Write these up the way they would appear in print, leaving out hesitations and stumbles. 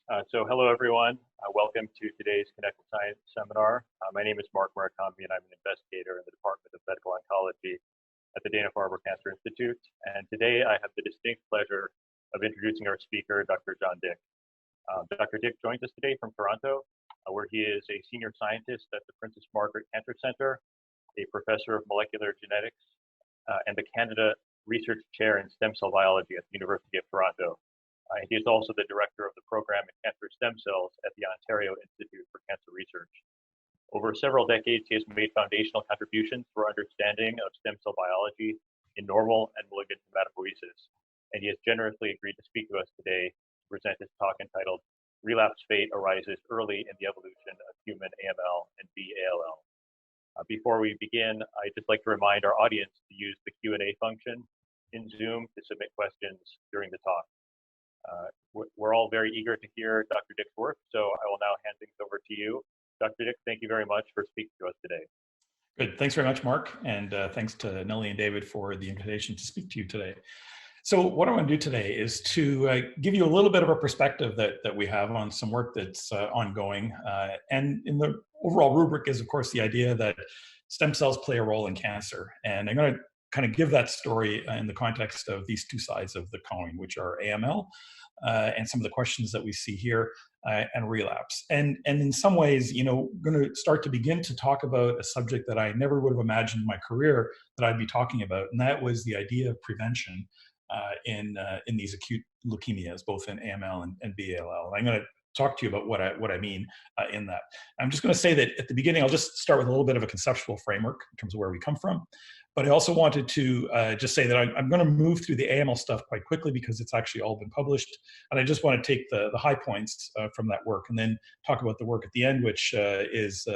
Hello everyone. Welcome to today's Connected Science Seminar. My name is Mark Murakami and I'm an investigator in the Department of Medical Oncology at the Dana-Farber Cancer Institute. And today I have the distinct pleasure of introducing our speaker, Dr. John Dick. Dr. Dick joins us today from Toronto, where he is a senior scientist at the Princess Margaret Cancer Centre, a professor of molecular genetics, and the Canada Research Chair in Stem Cell Biology at the University of Toronto. He is also the director of the program in cancer stem cells at the Ontario Institute for Cancer Research. Over several decades, he has made foundational contributions for understanding of stem cell biology in normal and malignant hematopoiesis. And he has generously agreed to speak to us today to present his talk entitled Relapse Fate Arises Early in the Evolution of Human AML and B-ALL. Before we begin, I'd just like to remind our audience to use the Q&A function in Zoom to submit questions during the talk. We're all very eager to hear Dr. Dick's work, so I will now hand things over to you. Dr. Dick, thank you very much for speaking to us today. Good. Thanks very much, Mark, and thanks to Nellie and David for the invitation to speak to you today. So what I want to do today is to give you a little bit of a perspective that we have on some work that's ongoing. And in the overall rubric is, of course, the idea that stem cells play a role in cancer. And I'm going to kind of give that story in the context of these two sides of the coin, which are AML and some of the questions that we see here, and relapse. And in some ways, you know, I'm going to start to begin to talk about a subject that I never would have imagined in my career that I'd be talking about, and that was the idea of prevention in these acute leukemias, both in AML and B-ALL. I'm going to talk to you about what I mean in that. I'm just going to say that at the beginning, I'll just start with a little bit of a conceptual framework in terms of where we come from. But I also wanted to just say that I'm going to move through the AML stuff quite quickly because it's actually all been published. And I just want to take the high points from that work and then talk about the work at the end, which is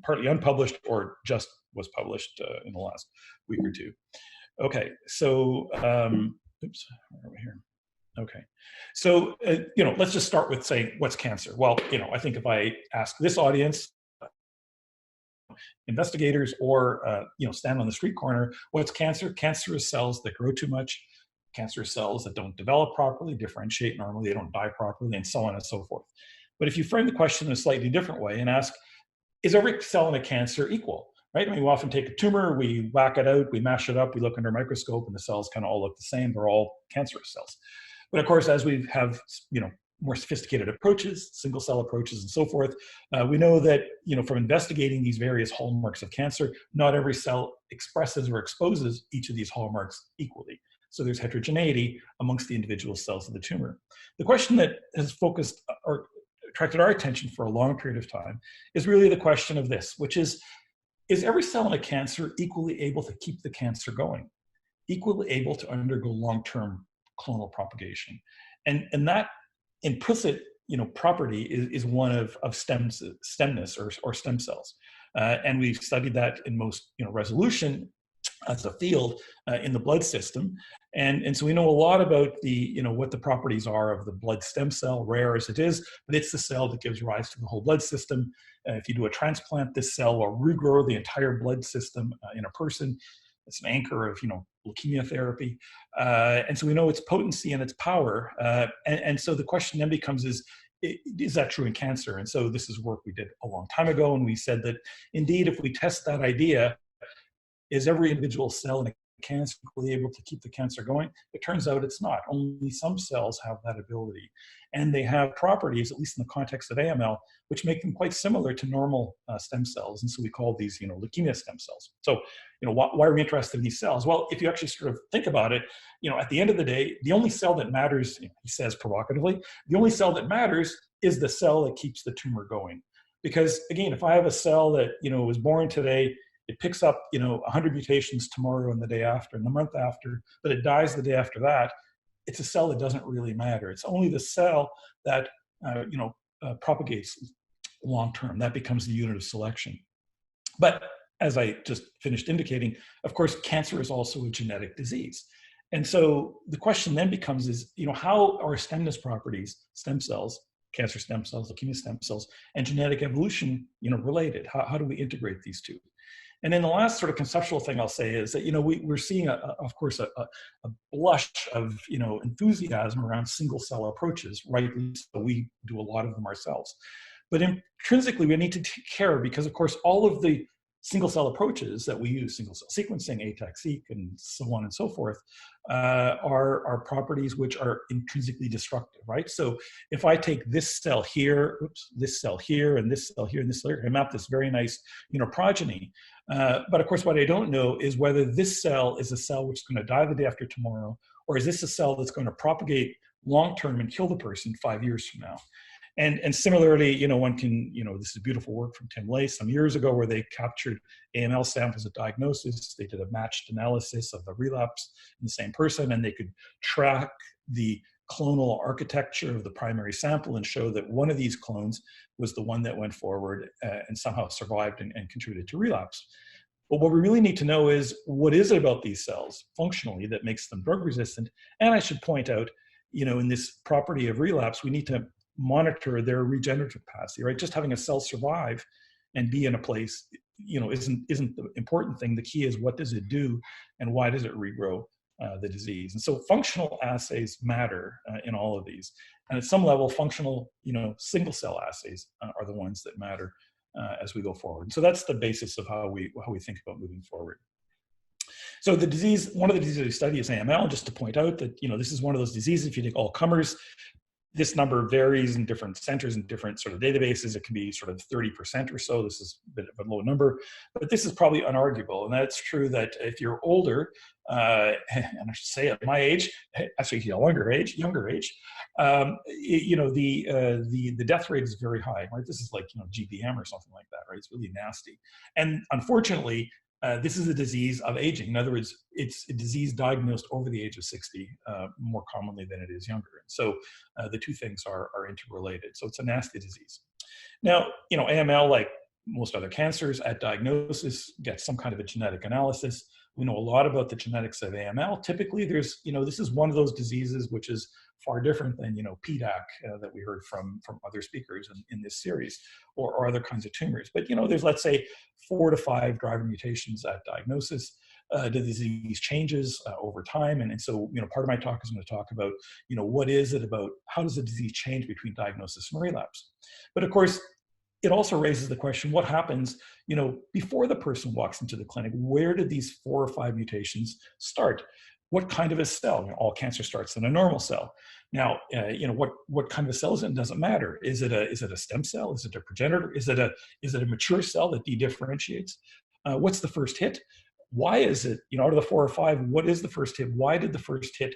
partly unpublished or just was published in the last week or two. Okay, so, oops, where are we here? Okay, so, you know, let's just start with saying, what's cancer? Well, you know, I think if I ask this audience, investigators, or you know, stand on the street corner, what's cancer? Cancer is cells that grow too much, cancer is cells that don't develop properly, differentiate normally, they don't die properly, and so on and so forth. But if you frame the question in a slightly different way and ask, is every cell in a cancer equal? Right? I mean, we often take a tumor, we whack it out, we mash it up, we look under a microscope, and the cells kind of all look the same. They're all cancerous cells. But of course, as we have, you know, more sophisticated approaches, single cell approaches, and so forth, we know that, you know, from investigating these various hallmarks of cancer, not every cell expresses or exposes each of these hallmarks equally. So there's heterogeneity amongst the individual cells of the tumor. The question that has focused or attracted our attention for a long period of time is really the question of this, which is every cell in a cancer equally able to keep the cancer going, equally able to undergo long-term clonal propagation? And that implicit, you know, property is one of stemness or stem cells. And we've studied that in most, you know, resolution as a field in the blood system. And so we know a lot about the, you know, what the properties are of the blood stem cell, rare as it is, but it's the cell that gives rise to the whole blood system. If you do a transplant, this cell will regrow the entire blood system in a person. It's an anchor of, you know, leukemia therapy. And so we know its potency and its power. And so the question then becomes is that true in cancer? And so this is work we did a long time ago. And we said that indeed, if we test that idea, is every individual cell in a cancer able to keep the cancer going? It turns out it's not. Only some cells have that ability. And they have properties, at least in the context of AML, which make them quite similar to normal stem cells. And so we call these, you know, leukemia stem cells. So, you know, why are we interested in these cells? Well, if you actually sort of think about it, you know, at the end of the day, the only cell that matters, you know, he says provocatively, the only cell that matters is the cell that keeps the tumor going. Because again, if I have a cell that, you know, was born today, it picks up, you know, 100 mutations tomorrow and the day after and the month after, but it dies the day after that, it's a cell that doesn't really matter. It's only the cell that, you know, propagates long-term. That becomes the unit of selection. But as I just finished indicating, of course, cancer is also a genetic disease. And so the question then becomes is, you know, how are stemness properties, stem cells, cancer stem cells, leukemia stem cells, and genetic evolution, you know, related? How do we integrate these two? And then the last sort of conceptual thing I'll say is that, we're seeing, of course, a blush of, enthusiasm around single cell approaches, rightly so. We do a lot of them ourselves. But intrinsically, we need to take care because, of course, all of the single cell approaches that we use, single cell sequencing, ATAC-seq, and so on and so forth, are properties which are intrinsically destructive, right? So if I take this cell here, this cell here, and this cell here, and this cell here, I map this very nice, progeny. But of course, what I don't know is whether this cell is a cell which is going to die the day after tomorrow, or is this a cell that's going to propagate long-term and kill the person 5 years from now? And similarly, one can, this is beautiful work from Tim Lay some years ago where they captured AML samples at diagnosis. They did a matched analysis of the relapse in the same person, and they could track the clonal architecture of the primary sample and show that one of these clones was the one that went forward and somehow survived and contributed to relapse. But what we really need to know is what is it about these cells functionally that makes them drug resistant? And I should point out, in this property of relapse, we need to monitor their regenerative capacity, right? Just having a cell survive and be in a place, isn't the important thing. The key is what does it do and why does it regrow the disease? And so functional assays matter in all of these. And at some level, functional, single cell assays are the ones that matter as we go forward. So that's the basis of how we think about moving forward. So the disease, one of the diseases we study is AML, just to point out that, this is one of those diseases, if you take all comers, this number varies in different centers and different sort of databases. It can be sort of 30% or so. This is a bit of a low number, but this is probably unarguable. And that's true that if you're older, and I should say at my age, actually younger age, the death rate is very high, right? This is like, GBM or something like that, right? It's really nasty. And unfortunately, this is a disease of aging. In other words, it's a disease diagnosed over the age of 60 more commonly than it is younger. And so the two things are interrelated. So it's a nasty disease. Now, AML, like most other cancers at diagnosis, gets some kind of a genetic analysis. We know a lot about the genetics of AML. Typically, there's, this is one of those diseases which is far different than, PDAC that we heard from other speakers in this series, or other kinds of tumors. But, there's, let's say, 4 to 5 driver mutations at diagnosis. The disease changes over time. And so, part of my talk is going to talk about, what is it about, how does the disease change between diagnosis and relapse? But of course, it also raises the question, what happens, before the person walks into the clinic? Where did these 4 or 5 mutations start? What kind of a cell? All cancer starts in a normal cell. Now, what kind of a cell is it? It doesn't matter. Is it a stem cell? Is it a progenitor? Is it a mature cell that dedifferentiates? What's the first hit? Why is it, out of the 4 or 5, what is the first hit? Why did the first hit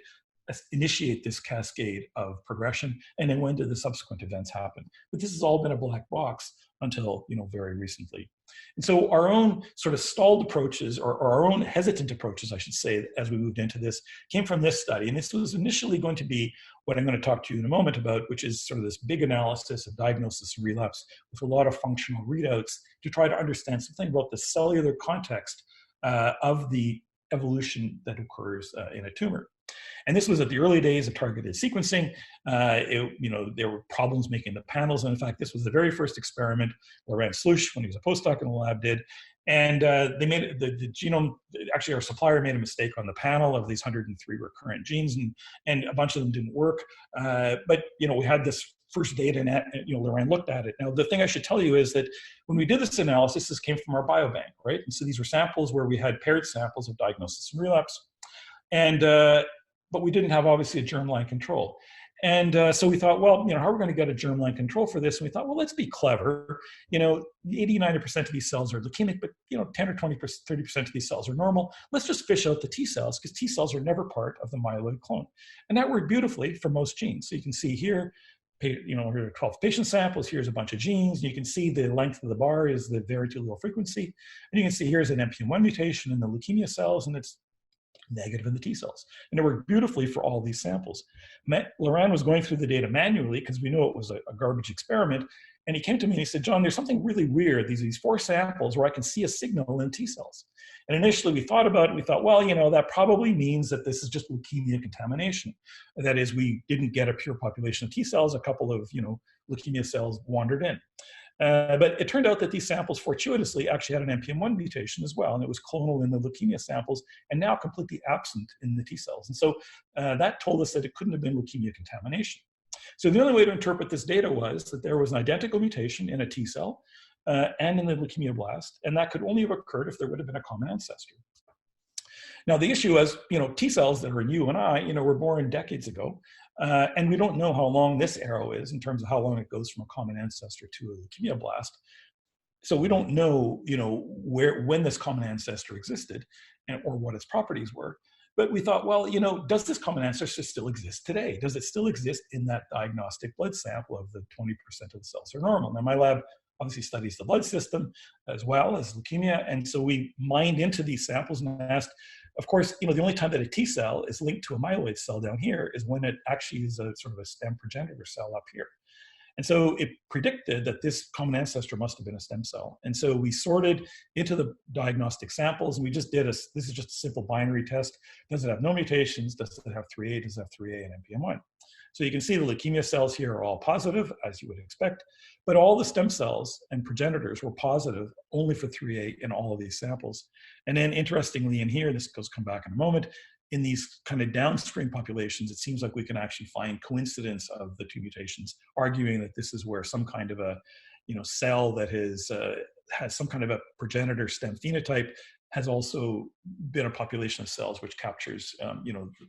initiate this cascade of progression? And then when did the subsequent events happen? But this has all been a black box until, very recently. And so our own sort of stalled approaches, or our own hesitant approaches, I should say, as we moved into this, came from this study. And this was initially going to be what I'm going to talk to you in a moment about, which is sort of this big analysis of diagnosis and relapse with a lot of functional readouts to try to understand something about the cellular context of the evolution that occurs in a tumor. And this was at the early days of targeted sequencing. There were problems making the panels. And in fact, this was the very first experiment Laurent Slush, when he was a postdoc in the lab, did. And they made the genome, actually our supplier made a mistake on the panel of these 103 recurrent genes, and a bunch of them didn't work. But we had this first data, and Laurent looked at it. Now, the thing I should tell you is that when we did this analysis, this came from our biobank, right? And so these were samples where we had paired samples of diagnosis and relapse. And but we didn't have, obviously, a germline control. And so we thought, well, how are we going to get a germline control for this? And we thought, well, let's be clever. 80-90% of these cells are leukemic, but 10 or 20%, 30% of these cells are normal. Let's just fish out the T cells, because T cells are never part of the myeloid clone. And that worked beautifully for most genes. So you can see here, here are 12 patient samples. Here's a bunch of genes. You can see the length of the bar is the very too low frequency. And you can see here's an NPM1 mutation in the leukemia cells, and it's negative in the T cells. And it worked beautifully for all these samples. Laurent was going through the data manually because we knew it was a garbage experiment. And he came to me and he said, John, there's something really weird. These 4 samples where I can see a signal in T cells. And initially we thought about it. We thought, well, that probably means that this is just leukemia contamination. That is, we didn't get a pure population of T cells. A couple of, leukemia cells wandered in. But it turned out that these samples fortuitously actually had an NPM1 mutation as well, and it was clonal in the leukemia samples and now completely absent in the T cells. And so that told us that it couldn't have been leukemia contamination. So the only way to interpret this data was that there was an identical mutation in a T cell and in the leukemia blast, and that could only have occurred if there would have been a common ancestor. Now, the issue was, T cells that are in you and I, were born decades ago, and we don't know how long this arrow is in terms of how long it goes from a common ancestor to a leukemia blast. So we don't know, when this common ancestor existed or what its properties were. But we thought, well, does this common ancestor still exist today? Does it still exist in that diagnostic blood sample of the 20% of the cells are normal? Now, my lab obviously studies the blood system as well as leukemia. And so we mined into these samples and asked, of course, the only time that a T cell is linked to a myeloid cell down here is when it actually is a sort of a stem progenitor cell up here. And so it predicted that this common ancestor must have been a stem cell. And so we sorted into the diagnostic samples, and we just did this is just a simple binary test. Does it have no mutations? Does it have 3A? Does it have 3A and NPM1? So you can see the leukemia cells here are all positive, as you would expect, but all the stem cells and progenitors were positive only for 3A in all of these samples. And then interestingly in here, this come back in a moment, in these kind of downstream populations, it seems like we can actually find coincidence of the two mutations, arguing that this is where some kind of a cell that has some kind of a progenitor stem phenotype has also been a population of cells which captures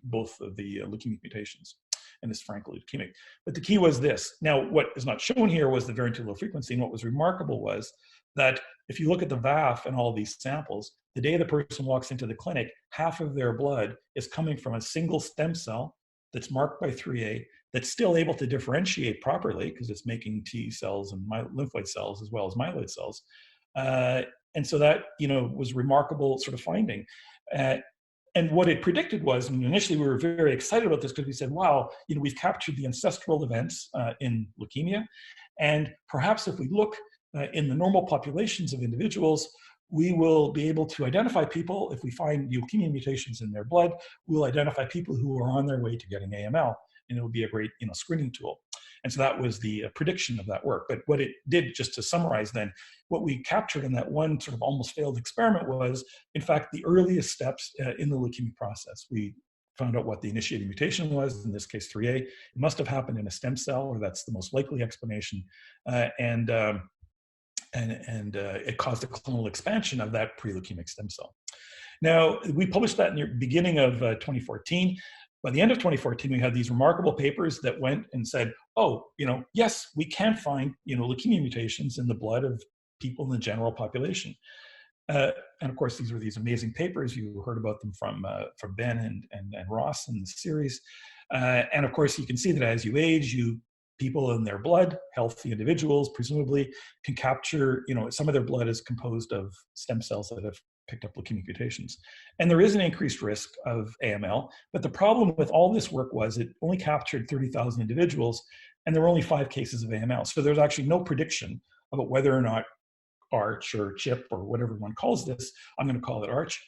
both of the leukemic mutations, and is frankly leukemic. But the key was this. Now, what is not shown here was the variant low frequency, and what was remarkable was that if you look at the VAF in all these samples, the day the person walks into the clinic, half of their blood is coming from a single stem cell that's marked by 3A, that's still able to differentiate properly because it's making T cells and lymphoid cells as well as myeloid cells. And so that, was remarkable sort of finding. And what it predicted was, and initially we were very excited about this because we said, wow, we've captured the ancestral events in leukemia. And perhaps if we look in the normal populations of individuals, we will be able to identify people. If we find leukemia mutations in their blood, we'll identify people who are on their way to getting AML, and it will be a great screening tool. And so that was the prediction of that work. But what it did, just to summarize then, what we captured in that one sort of almost failed experiment was, in fact, the earliest steps in the leukemic process. We found out what the initiating mutation was, in this case 3A. It must have happened in a stem cell, or that's the most likely explanation. And it caused a clonal expansion of that pre-leukemic stem cell. Now, we published that in the beginning of 2014. By the end of 2014, we had these remarkable papers that went and said, oh, yes, we can find, leukemia mutations in the blood of people in the general population. And of course, these were these amazing papers. You heard about them from Ben and Ross in the series. And of course, you can see that as you age, people in their blood, healthy individuals, presumably, can capture, some of their blood is composed of stem cells that have picked up leukemic mutations. And there is an increased risk of AML, but the problem with all this work was it only captured 30,000 individuals, and there were only 5 cases of AML. So there's actually no prediction about whether or not ARCH or CHIP or whatever one calls this, I'm going to call it ARCH,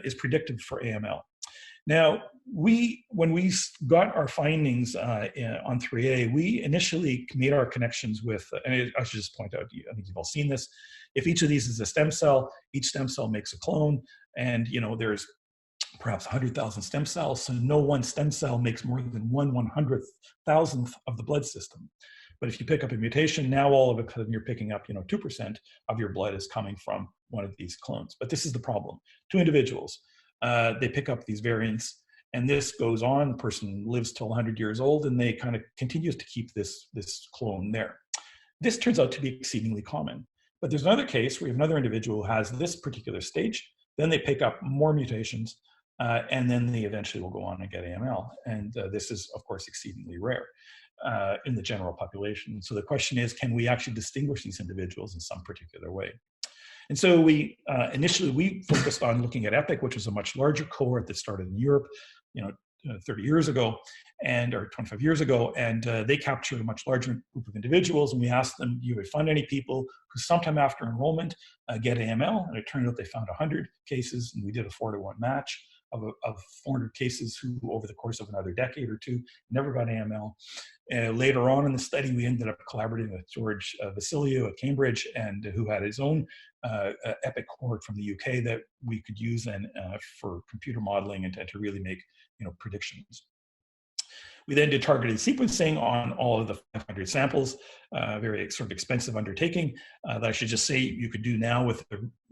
is predictive for AML. Now, when we got our findings on 3A, we initially made our connections with, and I should just point out, I think you've all seen this, if each of these is a stem cell, each stem cell makes a clone, and there's perhaps 100,000 stem cells, so no one stem cell makes more than 1/100,000th of the blood system. But if you pick up a mutation, now all of a sudden you're picking up 2% of your blood is coming from one of these clones. But this is the problem. 2 individuals, they pick up these variants, and this goes on. The person lives till 100 years old, and they kind of continues to keep this clone there. This turns out to be exceedingly common. But there's another case where you have another individual who has this particular stage, then they pick up more mutations, and then they eventually will go on and get AML. And this is, of course, exceedingly rare in the general population. So the question is, can we actually distinguish these individuals in some particular way? And so we initially focused on looking at EPIC, which was a much larger cohort that started in Europe, 30 years ago, or 25 years ago, and they captured a much larger group of individuals. And we asked them, do you find any people who sometime after enrollment get AML? And it turned out they found 100 cases, and we did a 4-to-1 match. of 400 cases who, over the course of another decade or two, never got AML. Later on in the study, we ended up collaborating with George Vassiliou at Cambridge, and who had his own EPIC cohort from the UK that we could use then for computer modeling and to really make predictions. We then did targeted sequencing on all of the 500 samples, very sort of expensive undertaking that I should just say you could do now with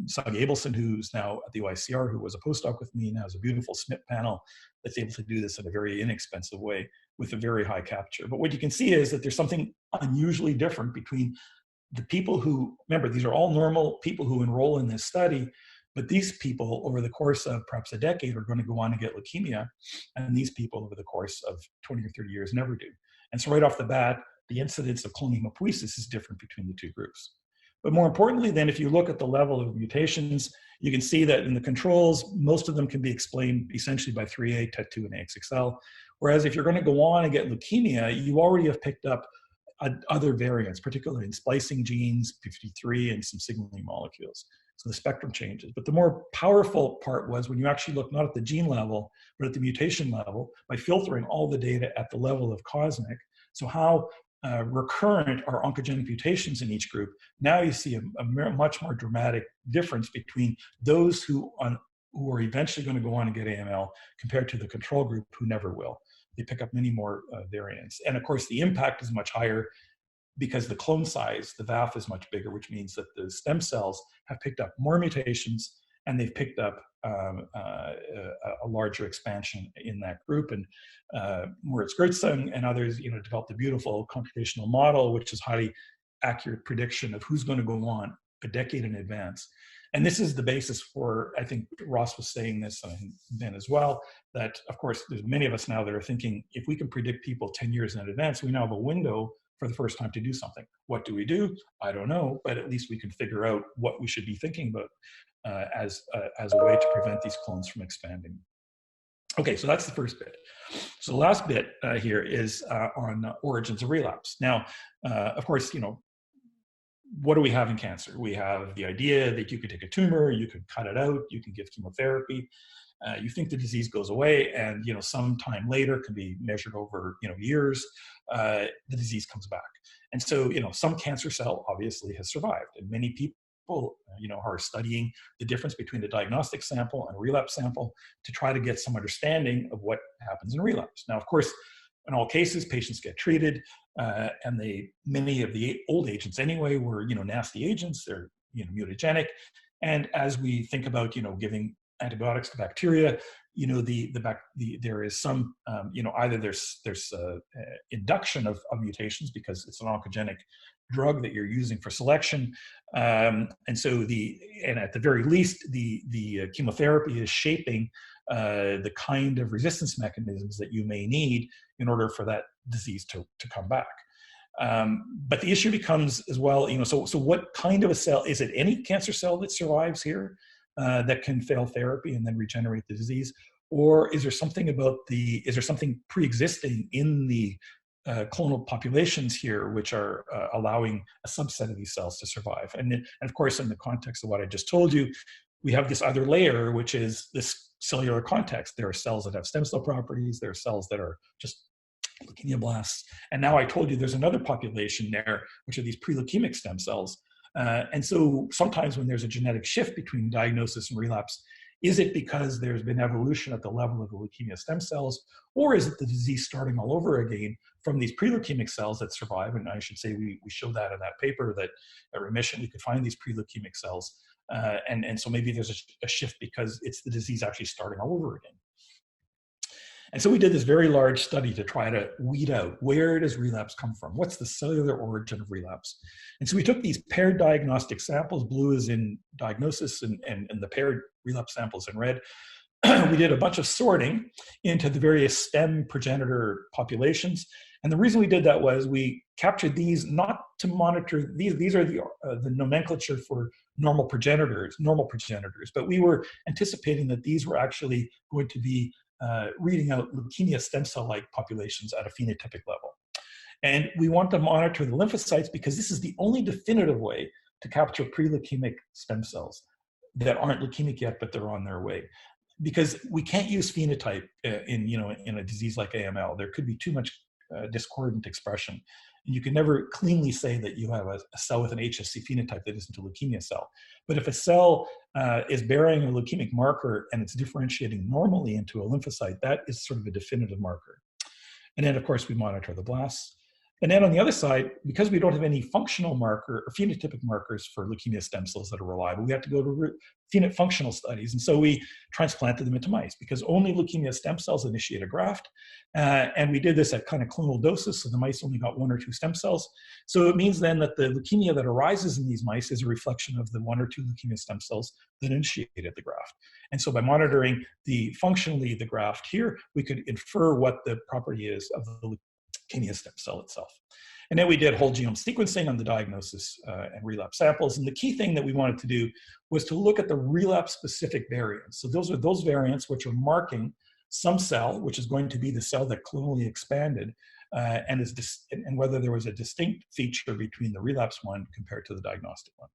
Sagi Abelson, who's now at the OICR, who was a postdoc with me, now has a beautiful SMIP panel that's able to do this in a very inexpensive way with a very high capture. But what you can see is that there's something unusually different between the people who, remember, these are all normal people who enroll in this study, but these people, over the course of perhaps a decade, are going to go on to get leukemia, and these people, over the course of 20 or 30 years, never do. And so right off the bat, the incidence of clone hematopoiesis is different between the two groups. But more importantly, then, if you look at the level of mutations, you can see that in the controls, most of them can be explained essentially by 3A, TET2, and AXXL. Whereas if you're going to go on and get leukemia, you already have picked up other variants, particularly in splicing genes, 53, and some signaling molecules. So the spectrum changes. But the more powerful part was when you actually look not at the gene level, but at the mutation level, by filtering all the data at the level of cosmic. So how recurrent are oncogenic mutations in each group. Now you see a much more dramatic difference between those who are eventually going to go on and get AML compared to the control group who never will. They pick up many more variants. And of course, the impact is much higher because the clone size, the VAF, is much bigger, which means that the stem cells have picked up more mutations and they've picked up a larger expansion in that group. And Moritz Gertzung and others, developed a beautiful computational model, which is highly accurate prediction of who's going to go on a decade in advance. And this is the basis for, I think Ross was saying this, and Ben as well, that of course, there's many of us now that are thinking, if we can predict people 10 years in advance, we now have a window for the first time to do something. What do we do? I don't know, but at least we can figure out what we should be thinking about as a way to prevent these clones from expanding. Okay, so that's the first bit. So the last bit here is on origins of relapse. Now, of course, what do we have in cancer? We have the idea that you could take a tumor, you could cut it out, you can give chemotherapy. You think the disease goes away, and sometime later, can be measured over years, the disease comes back. And so some cancer cell obviously has survived, and many people are studying the difference between a diagnostic sample and a relapse sample to try to get some understanding of what happens in relapse. Now, of course, in all cases, patients get treated, and many of the old agents anyway were nasty agents. They're mutagenic, and as we think about giving antibiotics to bacteria, there is some either there's induction of mutations because it's an oncogenic drug that you're using for selection, and at the very least the chemotherapy is shaping the kind of resistance mechanisms that you may need in order for that disease to come back. But the issue becomes as well, so what kind of a cell is it? Any cancer cell that survives here that can fail therapy and then regenerate the disease, or is there something pre-existing in the clonal populations here which are allowing a subset of these cells to survive? And of course, in the context of what I just told you, we have this other layer, which is this cellular context. There are cells that have stem cell properties. There are cells that are just leukemia blasts. And now I told you there's another population there, which are these pre-leukemic stem cells. And so sometimes when there's a genetic shift between diagnosis and relapse, is it because there's been evolution at the level of the leukemia stem cells, or is it the disease starting all over again from these pre-leukemic cells that survive? And I should say we show that in that paper, that at remission we could find these pre-leukemic cells. And so maybe there's a shift because it's the disease actually starting all over again. And so we did this very large study to try to weed out, where does relapse come from? What's the cellular origin of relapse? And so we took these paired diagnostic samples, blue is in diagnosis and the paired relapse samples in red. We did a bunch of sorting into the various stem progenitor populations. And the reason we did that was we captured these not to monitor, these are the nomenclature for normal progenitors, but we were anticipating that these were actually going to be reading out leukemia stem cell-like populations at a phenotypic level. And we want to monitor the lymphocytes because this is the only definitive way to capture pre-leukemic stem cells that aren't leukemic yet, but they're on their way. because we can't use phenotype in a disease like AML. There could be too much discordant expression. And you can never cleanly say that you have a cell with an HSC phenotype that isn't a leukemia cell. But if a cell is bearing a leukemic marker and it's differentiating normally into a lymphocyte, that is sort of a definitive marker. And then, of course, we monitor the blasts. And then on the other side, because we don't have any functional marker or phenotypic markers for leukemia stem cells that are reliable, we have to go to functional studies. And so we transplanted them into mice because only leukemia stem cells initiate a graft. And we did this at kind of clonal doses, so the mice only got 1 or 2 stem cells. So it means then that the leukemia that arises in these mice is a reflection of the 1 or 2 leukemia stem cells that initiated the graft. And so by monitoring functionally the graft here, we could infer what the property is of the leukemia stem cell itself. And then we did whole genome sequencing on the diagnosis and relapse samples. And the key thing that we wanted to do was to look at the relapse-specific variants. So those are those variants which are marking some cell, which is going to be the cell that clonally expanded, and whether there was a distinct feature between the relapse one compared to the diagnostic one.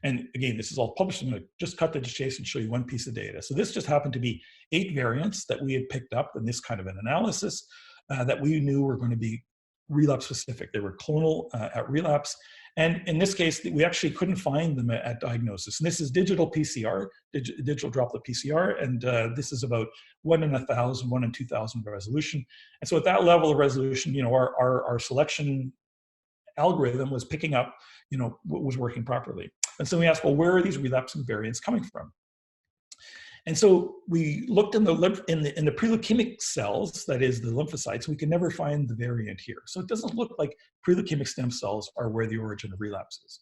And again, this is all published. I'm going to just cut to the chase and show you one piece of data. So this just happened to be 8 variants that we had picked up in this kind of an analysis that we knew were going to be relapse specific. They were clonal at relapse. And in this case, we actually couldn't find them at diagnosis. And this is digital PCR, digital droplet PCR. And this is about 1 in 1,000, 1 in 2,000 resolution. And so at that level of resolution, our selection algorithm was picking up, what was working properly. And so we asked, well, where are these relapsing variants coming from? And so we looked in the pre-leukemic cells, that is the lymphocytes, we can never find the variant here. So it doesn't look like pre-leukemic stem cells are where the origin of relapse is.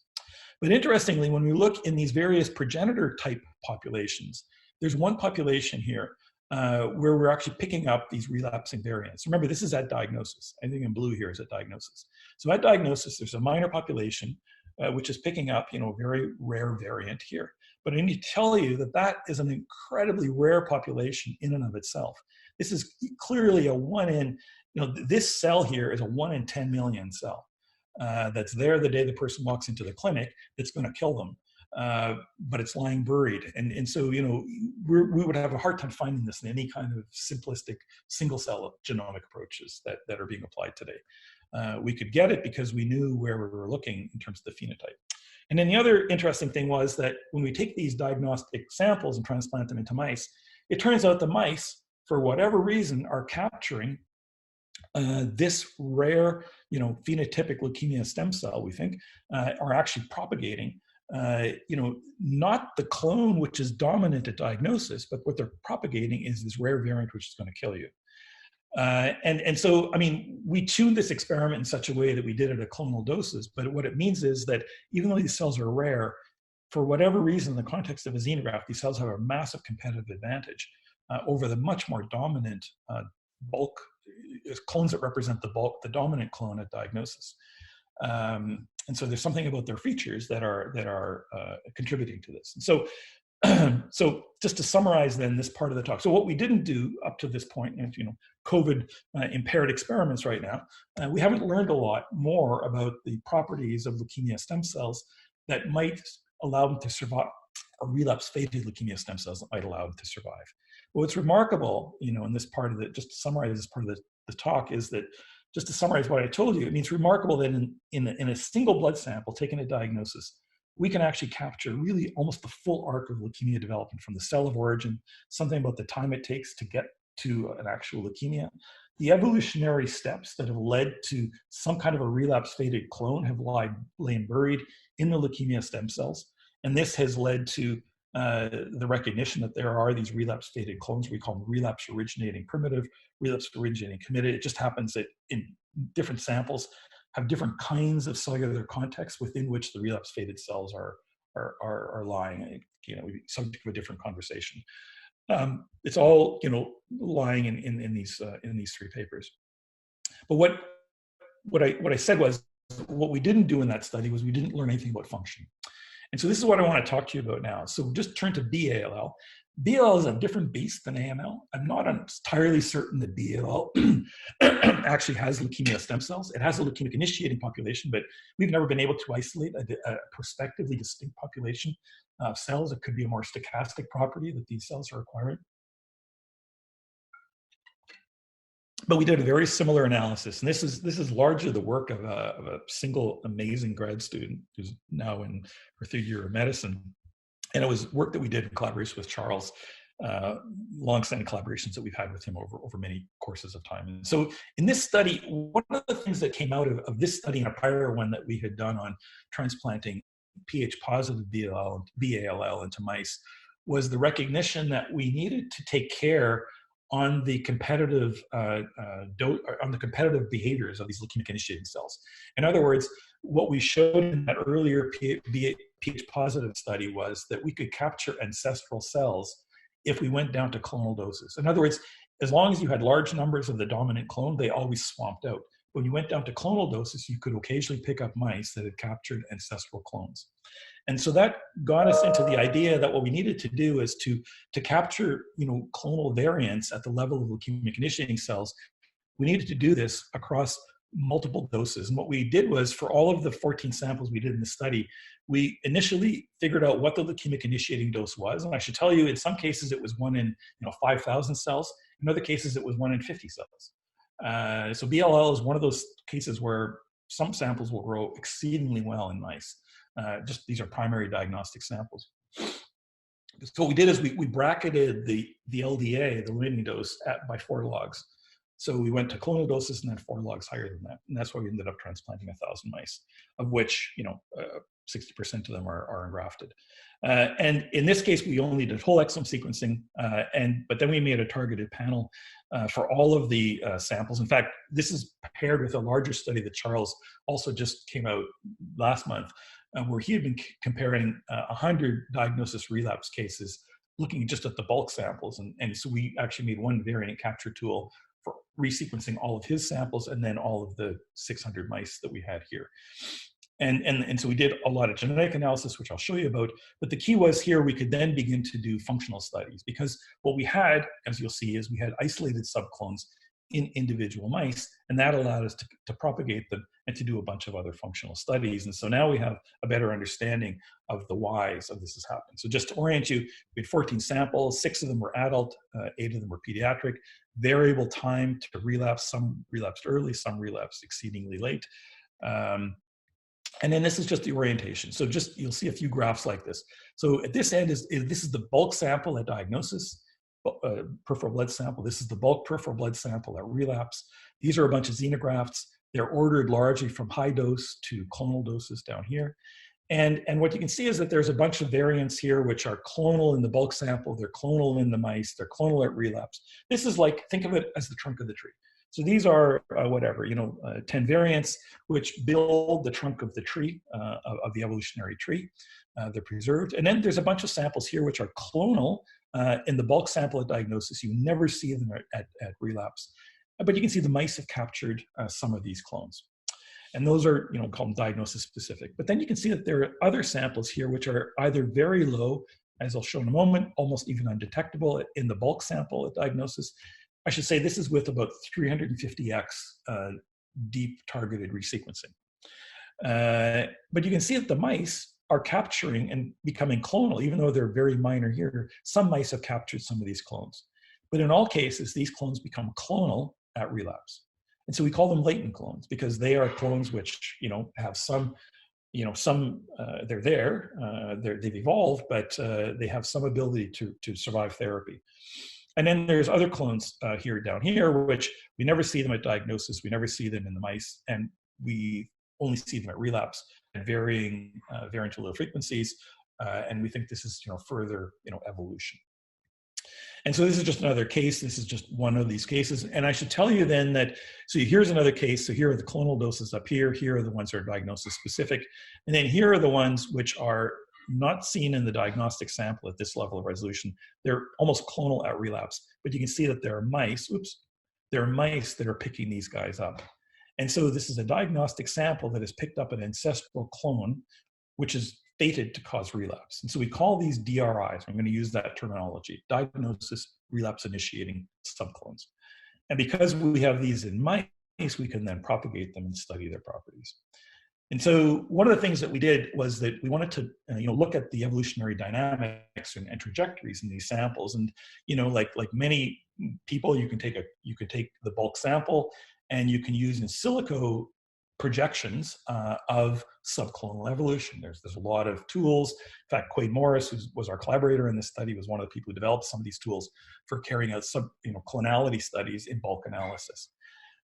But interestingly, when we look in these various progenitor type populations, there's one population here where we're actually picking up these relapsing variants. Remember, this is at diagnosis. Anything in blue here is at diagnosis. So at diagnosis, there's a minor population which is picking up, a very rare variant here. But I need to tell you that that is an incredibly rare population in and of itself. This is clearly a 1 in, this cell here is a 1 in 10 million cell that's there the day the person walks into the clinic that's going to kill them. But it's lying buried. And so, we would have a hard time finding this in any kind of simplistic single cell genomic approaches that are being applied today. We could get it because we knew where we were looking in terms of the phenotype. And then the other interesting thing was that when we take these diagnostic samples and transplant them into mice, it turns out the mice, for whatever reason, are capturing this rare, phenotypic leukemia stem cell, we think, are actually propagating, not the clone which is dominant at diagnosis, but what they're propagating is this rare variant which is going to kill you. And so, we tuned this experiment in such a way that we did it at clonal doses, but what it means is that even though these cells are rare, for whatever reason, in the context of a xenograft, these cells have a massive competitive advantage over the much more dominant bulk clones that represent the dominant clone at diagnosis. And so there's something about their features that are contributing to this. And so, so just to summarize then this part of the talk. So what we didn't do up to this point, and COVID impaired experiments right now, we haven't learned a lot more about the properties of leukemia stem cells that might allow them to survive, or relapse faded leukemia stem cells that might allow them to survive. But what's remarkable, in this part of just to summarize this part of the talk, is that, just to summarize what I told you, it means remarkable that in a single blood sample taken at diagnosis, we can actually capture really almost the full arc of leukemia development from the cell of origin, something about the time it takes to get to an actual leukemia. The evolutionary steps that have led to some kind of a relapse-faded clone have lain buried in the leukemia stem cells. And this has led to the recognition that there are these relapse-faded clones. We call them relapse-originating primitive, relapse-originating committed. It just happens that in different samples have different kinds of cellular contexts within which the relapse-faded cells are lying. Subject to a different conversation. It's all lying in these 3 papers. But what I said was, what we didn't do in that study was we didn't learn anything about function. And so this is what I want to talk to you about now. So just turn to BALL. BALL is a different beast than AML. I'm not entirely certain that BALL actually has leukemia stem cells. It has a leukemic initiating population, but we've never been able to isolate a prospectively distinct population of cells. It could be a more stochastic property that these cells are acquiring. But we did a very similar analysis, and this is largely the work of a single amazing grad student who's now in her third year of medicine. And it was work that we did in collaboration with Charles, long-standing collaborations that we've had with him over many courses of time. And so in this study, one of the things that came out of this study and a prior one that we had done on transplanting Ph-positive BALL into mice was the recognition that we needed to take care on the competitive behaviors of these leukemic initiating cells. In other words, what we showed in that earlier Ph-positive study was that we could capture ancestral cells if we went down to clonal doses. In other words, as long as you had large numbers of the dominant clone, they always swamped out. When you went down to clonal doses, you could occasionally pick up mice that had captured ancestral clones. And so that got us into the idea that what we needed to do is to capture, clonal variants at the level of leukemic initiating cells. We needed to do this across multiple doses. And what we did was, for all of the 14 samples we did in the study, we initially figured out what the leukemic initiating dose was. And I should tell you, in some cases, it was 1 in 5,000 cells. In other cases, it was 1 in 50 cells. So BLL is one of those cases where some samples will grow exceedingly well in mice. These are primary diagnostic samples. So what we did is we bracketed the LDA, the limiting dose, by 4 logs. So we went to clonal doses and then 4 logs higher than that. And that's why we ended up transplanting 1,000 mice, of which 60% of them are engrafted. And in this case, we only did whole exome sequencing, but then we made a targeted panel for all of the samples. In fact, this is paired with a larger study that Charles also just came out last month, where he had been comparing 100 diagnosis relapse cases, looking just at the bulk samples. And so we actually made one variant capture tool for resequencing all of his samples and then all of the 600 mice that we had here. And so we did a lot of genetic analysis, which I'll show you about. But the key was here we could then begin to do functional studies, because what we had, as you'll see, is we had isolated subclones in individual mice, and that allowed us to propagate them and to do a bunch of other functional studies. And so now we have a better understanding of the whys of this is happening. So just to orient you, we had 14 samples, 6 of them were adult, 8 of them were pediatric, variable time to relapse, some relapsed early, some relapsed exceedingly late. And then this is just the orientation. So you'll see a few graphs like this. So at this end this is the bulk sample at diagnosis, peripheral blood sample. This is the bulk peripheral blood sample at relapse. These are a bunch of xenografts. They're ordered largely from high dose to clonal doses down here. And what you can see is that there's a bunch of variants here which are clonal in the bulk sample, they're clonal in the mice, they're clonal at relapse. This is like, think of it as the trunk of the tree. So these are 10 variants which build the trunk of the tree, of the evolutionary tree. They're preserved. And then there's a bunch of samples here which are clonal in the bulk sample at diagnosis. You never see them at relapse. But you can see the mice have captured some of these clones. And those are called diagnosis specific. But then you can see that there are other samples here which are either very low, as I'll show in a moment, almost even undetectable in the bulk sample at diagnosis. I should say this is with about 350x deep targeted resequencing. But you can see that the mice are capturing and becoming clonal, even though they're very minor here. Some mice have captured some of these clones. But in all cases, these clones become clonal at relapse. And so we call them latent clones because they are clones which have some, they're there, they've evolved, but they have some ability to survive therapy. And then there's other clones down here, which we never see them at diagnosis. We never see them in the mice, and we only see them at relapse at varying variant allele frequencies. And we think this is further evolution. And so this is just another case. This is just one of these cases. And I should tell you then that, so here's another case. So here are the clonal doses up here. Here are the ones that are diagnosis specific. And then here are the ones which are not seen in the diagnostic sample at this level of resolution. They're almost clonal at relapse. But you can see that there are mice, there are mice that are picking these guys up. And so this is a diagnostic sample that has picked up an ancestral clone, which is fated to cause relapse. And so we call these DRIs. I'm going to use that terminology, diagnosis relapse initiating subclones. And because we have these in mice, we can then propagate them and study their properties. And so one of the things that we did was that we wanted to look at the evolutionary dynamics and trajectories in these samples. And like many people, you can take the bulk sample, and you can use in silico projections of subclonal evolution. There's a lot of tools. In fact, Quade Morris, who was our collaborator in this study, was one of the people who developed some of these tools for carrying out clonality studies in bulk analysis.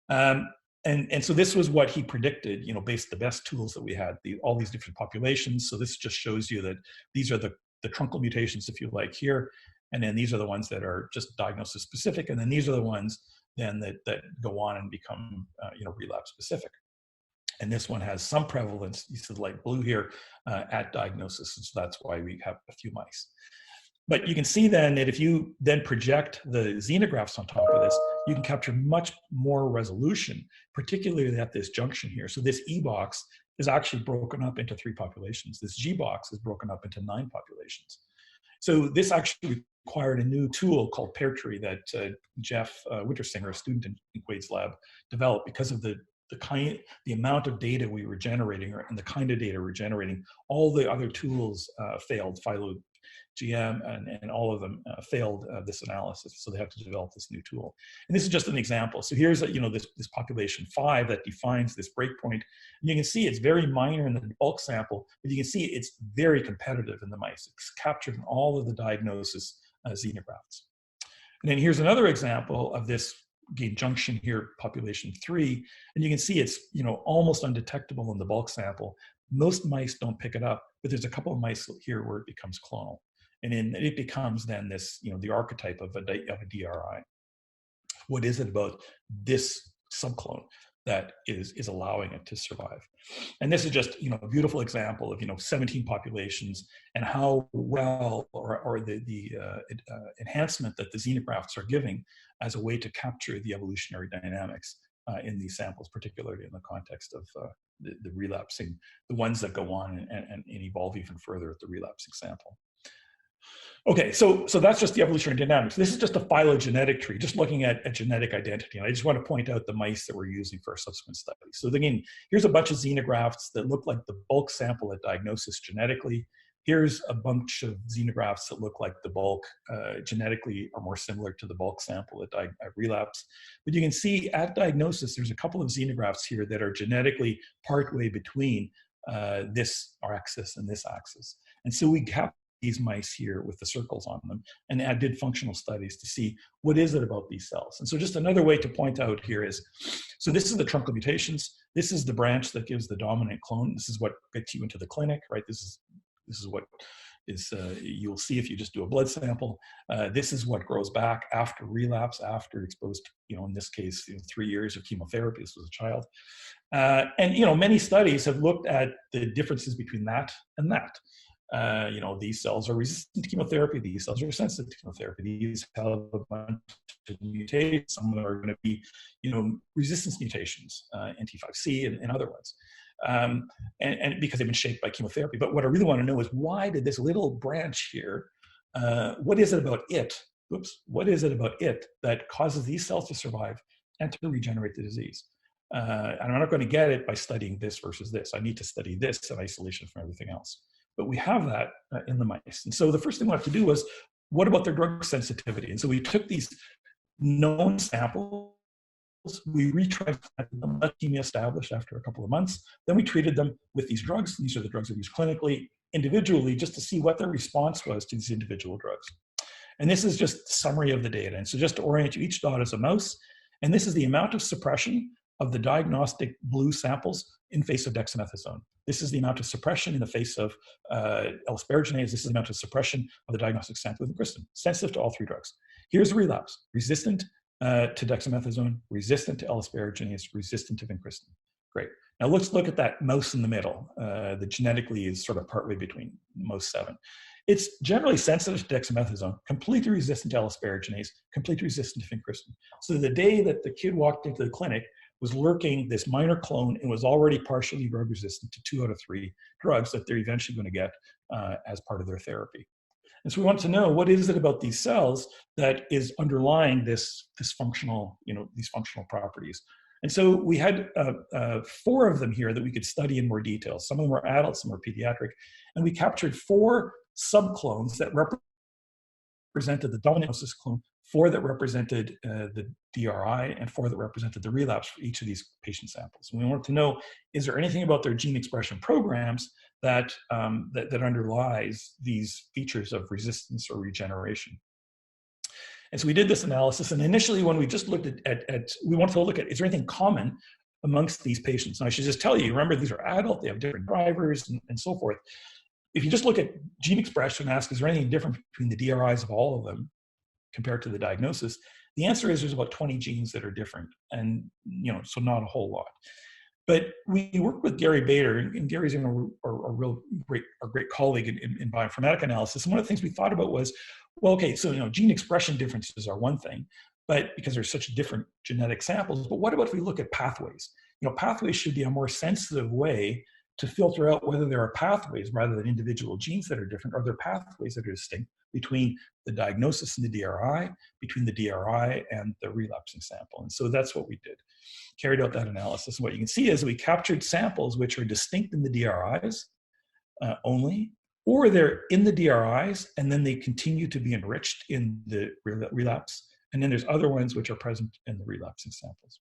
And so this was what he predicted, based the best tools that we had, all these different populations. So this just shows you that these are the truncal mutations, if you like, here. And then these are the ones that are just diagnosis specific. And then these are the ones then that go on and become, relapse specific. And this one has some prevalence, you see the light blue here, at diagnosis. And so that's why we have a few mice. But you can see then that if you then project the xenografts on top of this, you can capture much more resolution, particularly at this junction here. So this E box is actually broken up into 3 populations. This G box is broken up into 9 populations. So this actually required a new tool called Pear Tree that Jeff Wintersinger, a student in Quade's lab, developed because of the amount of data we were generating and the kind of data we're generating. All the other tools failed, PhyloGM and all of them failed this analysis. So they have to develop this new tool. And this is just an example. So here's this population 5 that defines this breakpoint. And you can see it's very minor in the bulk sample, but you can see it's very competitive in the mice. It's captured in all of the diagnosis xenografts. And then here's another example of this gain junction here, population 3, and you can see it's almost undetectable in the bulk sample. Most mice don't pick it up, but there's a couple of mice here where it becomes clonal, and then it becomes then this the archetype of a DRI. What is it about this subclone that is allowing it to survive? And this is just a beautiful example of 17 populations and how well or the enhancement that the xenografts are giving as a way to capture the evolutionary dynamics in these samples, particularly in the context of the relapsing, the ones that go on and evolve even further at the relapsing sample. Okay, so that's just the evolutionary dynamics. This is just a phylogenetic tree, just looking at genetic identity. And I just want to point out the mice that we're using for our subsequent studies. So again, here's a bunch of xenografts that look like the bulk sample at diagnosis genetically. Here's a bunch of xenografts that look like the bulk genetically are more similar to the bulk sample at relapse. But you can see at diagnosis, there's a couple of xenografts here that are genetically partway between this axis and this axis. And so we have these mice here with the circles on them, and I did functional studies to see what is it about these cells. And so just another way to point out here is, so this is the truncal mutations. This is the branch that gives the dominant clone. This is what gets you into the clinic, right? This is what is you'll see if you just do a blood sample. This is what grows back after relapse, after exposed, in this case, 3 years of chemotherapy. This was a child. And many studies have looked at the differences between that and that. These cells are resistant to chemotherapy. These cells are sensitive to chemotherapy. These have a bunch of mutations. Some of them are going to be, resistance mutations, NT5C and other ones. And because they've been shaped by chemotherapy. But what I really want to know is, why did this little branch here, what is it about it? What is it about it that causes these cells to survive and to regenerate the disease? And I'm not going to get it by studying this versus this. I need to study this in isolation from everything else. But we have that in the mice. And so the first thing we have to do was, what about their drug sensitivity? And so we took these known samples, we retried them, leukemia established after a couple of months. Then we treated them with these drugs. These are the drugs that we use clinically, individually, just to see what their response was to these individual drugs. And this is just a summary of the data. And so just to orient you, each dot is a mouse. And this is the amount of suppression of the diagnostic blue samples in face of dexamethasone. This is the amount of suppression in the face of L-asparaginase. This is the amount of suppression of the diagnostic sample with incretin, sensitive to all 3 drugs. Here's relapse, resistant to dexamethasone, resistant to L-asparaginase, resistant to vincristine. Great. Now let's look at that mouse in the middle. The genetically is sort of partway between mouse 7. It's generally sensitive to dexamethasone, completely resistant to L-asparaginase, completely resistant to vincristine. So the day that the kid walked into the clinic, was lurking this minor clone and was already partially drug resistant to 2 out of 3 drugs that they're eventually going to get as part of their therapy. And so we want to know, what is it about these cells that is underlying this functional, these functional properties. And so we had 4 of them here that we could study in more detail. Some of them were adults, some were pediatric, and we captured 4 subclones that represented the dominant clone 4 that represented the DRI, and 4 that represented the relapse for each of these patient samples. And we wanted to know, is there anything about their gene expression programs that underlies these features of resistance or regeneration? And so we did this analysis, and initially when we just looked at we wanted to look at, is there anything common amongst these patients? And I should just tell you, remember, these are adult, they have different drivers and so forth. If you just look at gene expression and ask, is there anything different between the DRIs of all of them compared to the diagnosis? The answer is there's about 20 genes that are different, and so not a whole lot. But we worked with Gary Bader, and Gary's a great colleague in bioinformatic analysis. And one of the things we thought about was, well, okay, so gene expression differences are one thing, but because there's such different genetic samples. But what about if we look at pathways? Pathways should be a more sensitive way to filter out whether there are pathways rather than individual genes that are different, or there are pathways that are distinct between the diagnosis and the DRI, between the DRI and the relapsing sample. And so that's what we did. Carried out that analysis. And what you can see is we captured samples which are distinct in the DRIs only, or they're in the DRIs and then they continue to be enriched in the relapse. And then there's other ones which are present in the relapsing samples.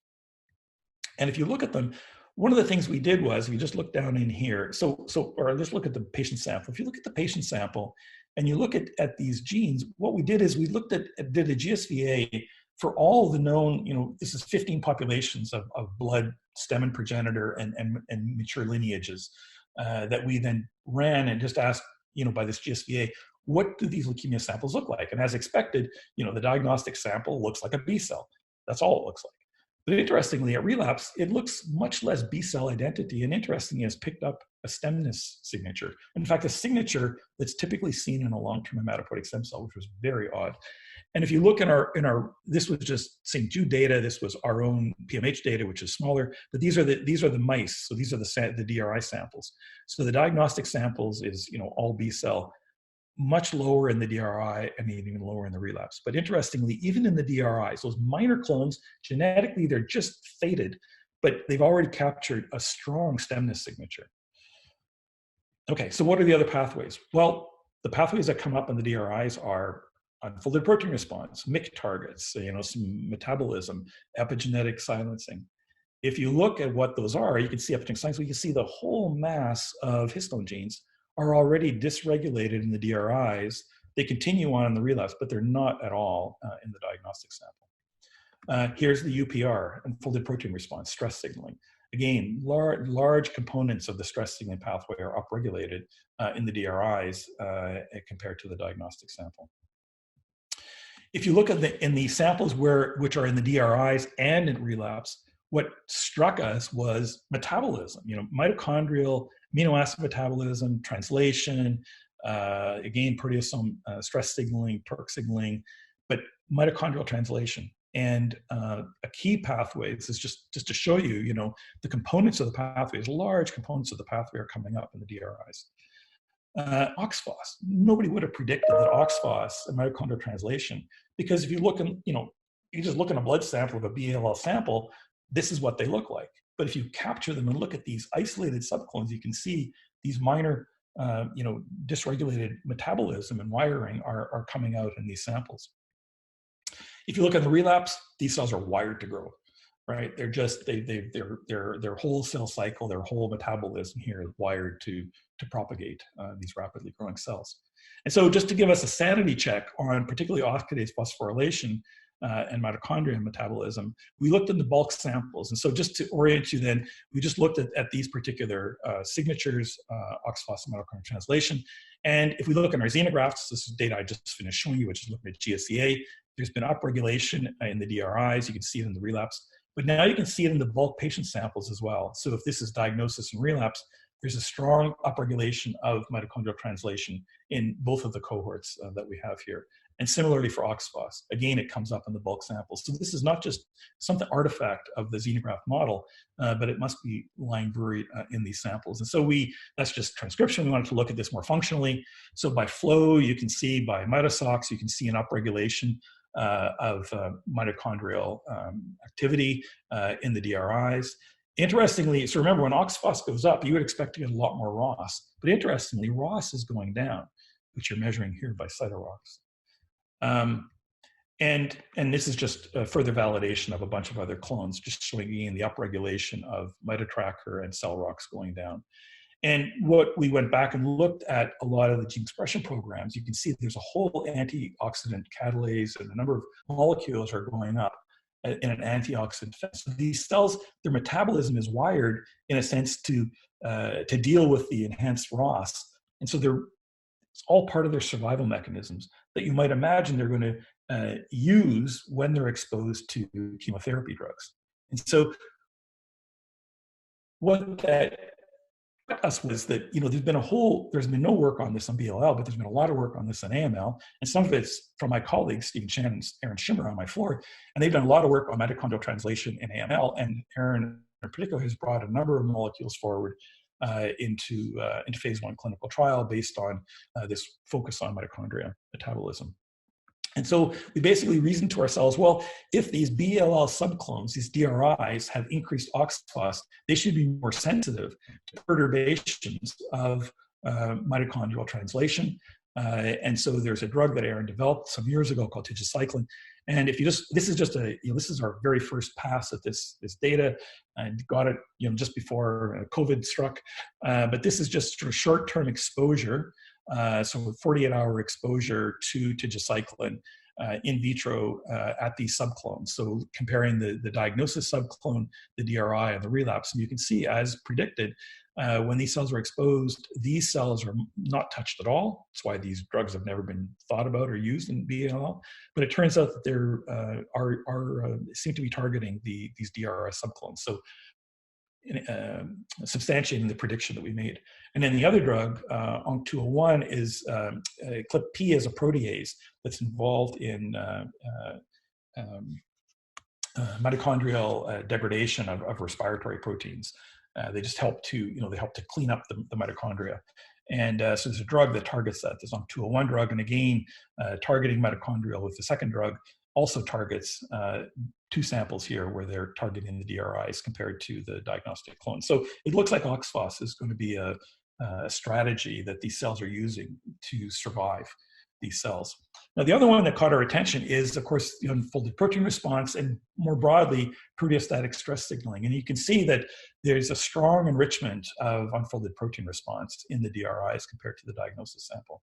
And if you look at them, one of the things we did was we just looked down in here. Or let's look at the patient sample. If you look at the patient sample and you look at these genes, what we did is we did a GSVA for all the known, this is 15 populations of blood, stem and progenitor, and mature lineages that we then ran and just asked, by this GSVA, what do these leukemia samples look like? And as expected, the diagnostic sample looks like a B cell. That's all it looks like. But interestingly, at relapse, it looks much less B cell identity, and interestingly, has picked up a stemness signature. In fact, a signature that's typically seen in a long-term hematopoietic stem cell, which was very odd. And if you look in our this was just St. Jude data. This was our own PMH data, which is smaller. But these are the mice. So these are the DRI samples. So the diagnostic samples is all B cell, much lower in the DRI and even lower in the relapse. But interestingly, even in the DRIs, those minor clones, genetically, they're just faded, but they've already captured a strong stemness signature. Okay, so what are the other pathways? Well, the pathways that come up in the DRIs are unfolded protein response, MYC targets, some metabolism, epigenetic silencing. If you look at what those are, you can see epigenetic silencing, you can see the whole mass of histone genes are already dysregulated in the DRIs. They continue on in the relapse, but they're not at all in the diagnostic sample. Here's the UPR, unfolded protein response, stress signaling. Again, large components of the stress signaling pathway are upregulated in the DRIs compared to the diagnostic sample. If you look at in the samples which are in the DRIs and in relapse, what struck us was metabolism. Mitochondrial amino acid metabolism, translation, again, proteasome stress signaling, TORC signaling, but mitochondrial translation. And a key pathway, this is just to show you, the components of the pathways, large components of the pathway are coming up in the DRIs. OXPHOS, nobody would have predicted that OXPHOS and mitochondrial translation, because if you look in, you just look in a blood sample of a BALL sample, this is what they look like. But if you capture them and look at these isolated subclones, you can see these minor, dysregulated metabolism and wiring are coming out in these samples. If you look at the relapse, these cells are wired to grow, right? They're just, their whole cell cycle, their whole metabolism here is wired to propagate these rapidly growing cells. And so just to give us a sanity check on particularly oxidase phosphorylation and mitochondrial metabolism, we looked in the bulk samples. And so just to orient you then, we just looked at these particular signatures, OXPHOS and mitochondrial translation. And if we look at our xenografts, this is data I just finished showing you, which is looking at GSCA, there's been upregulation in the DRIs. You can see it in the relapse, but now you can see it in the bulk patient samples as well. So if this is diagnosis and relapse, there's a strong upregulation of mitochondrial translation in both of the cohorts that we have here. And similarly for OXPHOS, again, it comes up in the bulk samples. So this is not just something artifact of the xenograft model, but it must be lying buried in these samples. And so that's just transcription. We wanted to look at this more functionally. So by flow, you can see by mitosocs, you can see an upregulation of mitochondrial activity in the DRIs. Interestingly, so remember when OXPHOS goes up, you would expect to get a lot more ROS. But interestingly, ROS is going down, which you're measuring here by CytoROS. And this is just a further validation of a bunch of other clones, just showing again the upregulation of mitotracker and cell rocks going down. And what we went back and looked at a lot of the gene expression programs, you can see there's a whole antioxidant catalase and a number of molecules are going up in an antioxidant fence. So these cells, their metabolism is wired in a sense to deal with the enhanced ROS. And so it's all part of their survival mechanisms that you might imagine they're going to use when they're exposed to chemotherapy drugs. And so what that us was that, there's been no work on this on BLL, but there's been a lot of work on this on AML, and some of it's from my colleagues, Stephen Chen and Aaron Schimmer on my floor, and they've done a lot of work on mitochondrial translation in AML, and Aaron in particular has brought a number of molecules forward into phase 1 clinical trial based on this focus on mitochondria metabolism. And so we basically reasoned to ourselves, well, if these BLL subclones, these DRIs, have increased OXPHOS, they should be more sensitive to perturbations of mitochondrial translation. And so there's a drug that Aaron developed some years ago called tigecycline. And if this is our very first pass at this data, and got it, just before COVID struck. But this is just for short-term exposure. So 48-hour exposure to tigecycline in vitro at these subclones. So comparing the diagnosis subclone, the DRI, and the relapse. And you can see, as predicted, when these cells are exposed, these cells are not touched at all. That's why these drugs have never been thought about or used in BLL. But it turns out that they seem to be targeting these DRI subclones. So substantiating the prediction that we made. And then the other drug, ONC201, is CLIP-P is a protease that's involved in mitochondrial degradation of respiratory proteins. They just help to, clean up the mitochondria. And so there's a drug that targets that. There's ONC201 drug, and again, targeting mitochondrial with the second drug also targets 2 samples here where they're targeting the DRIs compared to the diagnostic clone. So it looks like OXPHOS is going to be a strategy that these cells are using to survive these cells. Now, the other one that caught our attention is, of course, the unfolded protein response and more broadly, proteostatic stress signaling. And you can see that there's a strong enrichment of unfolded protein response in the DRIs compared to the diagnosis sample.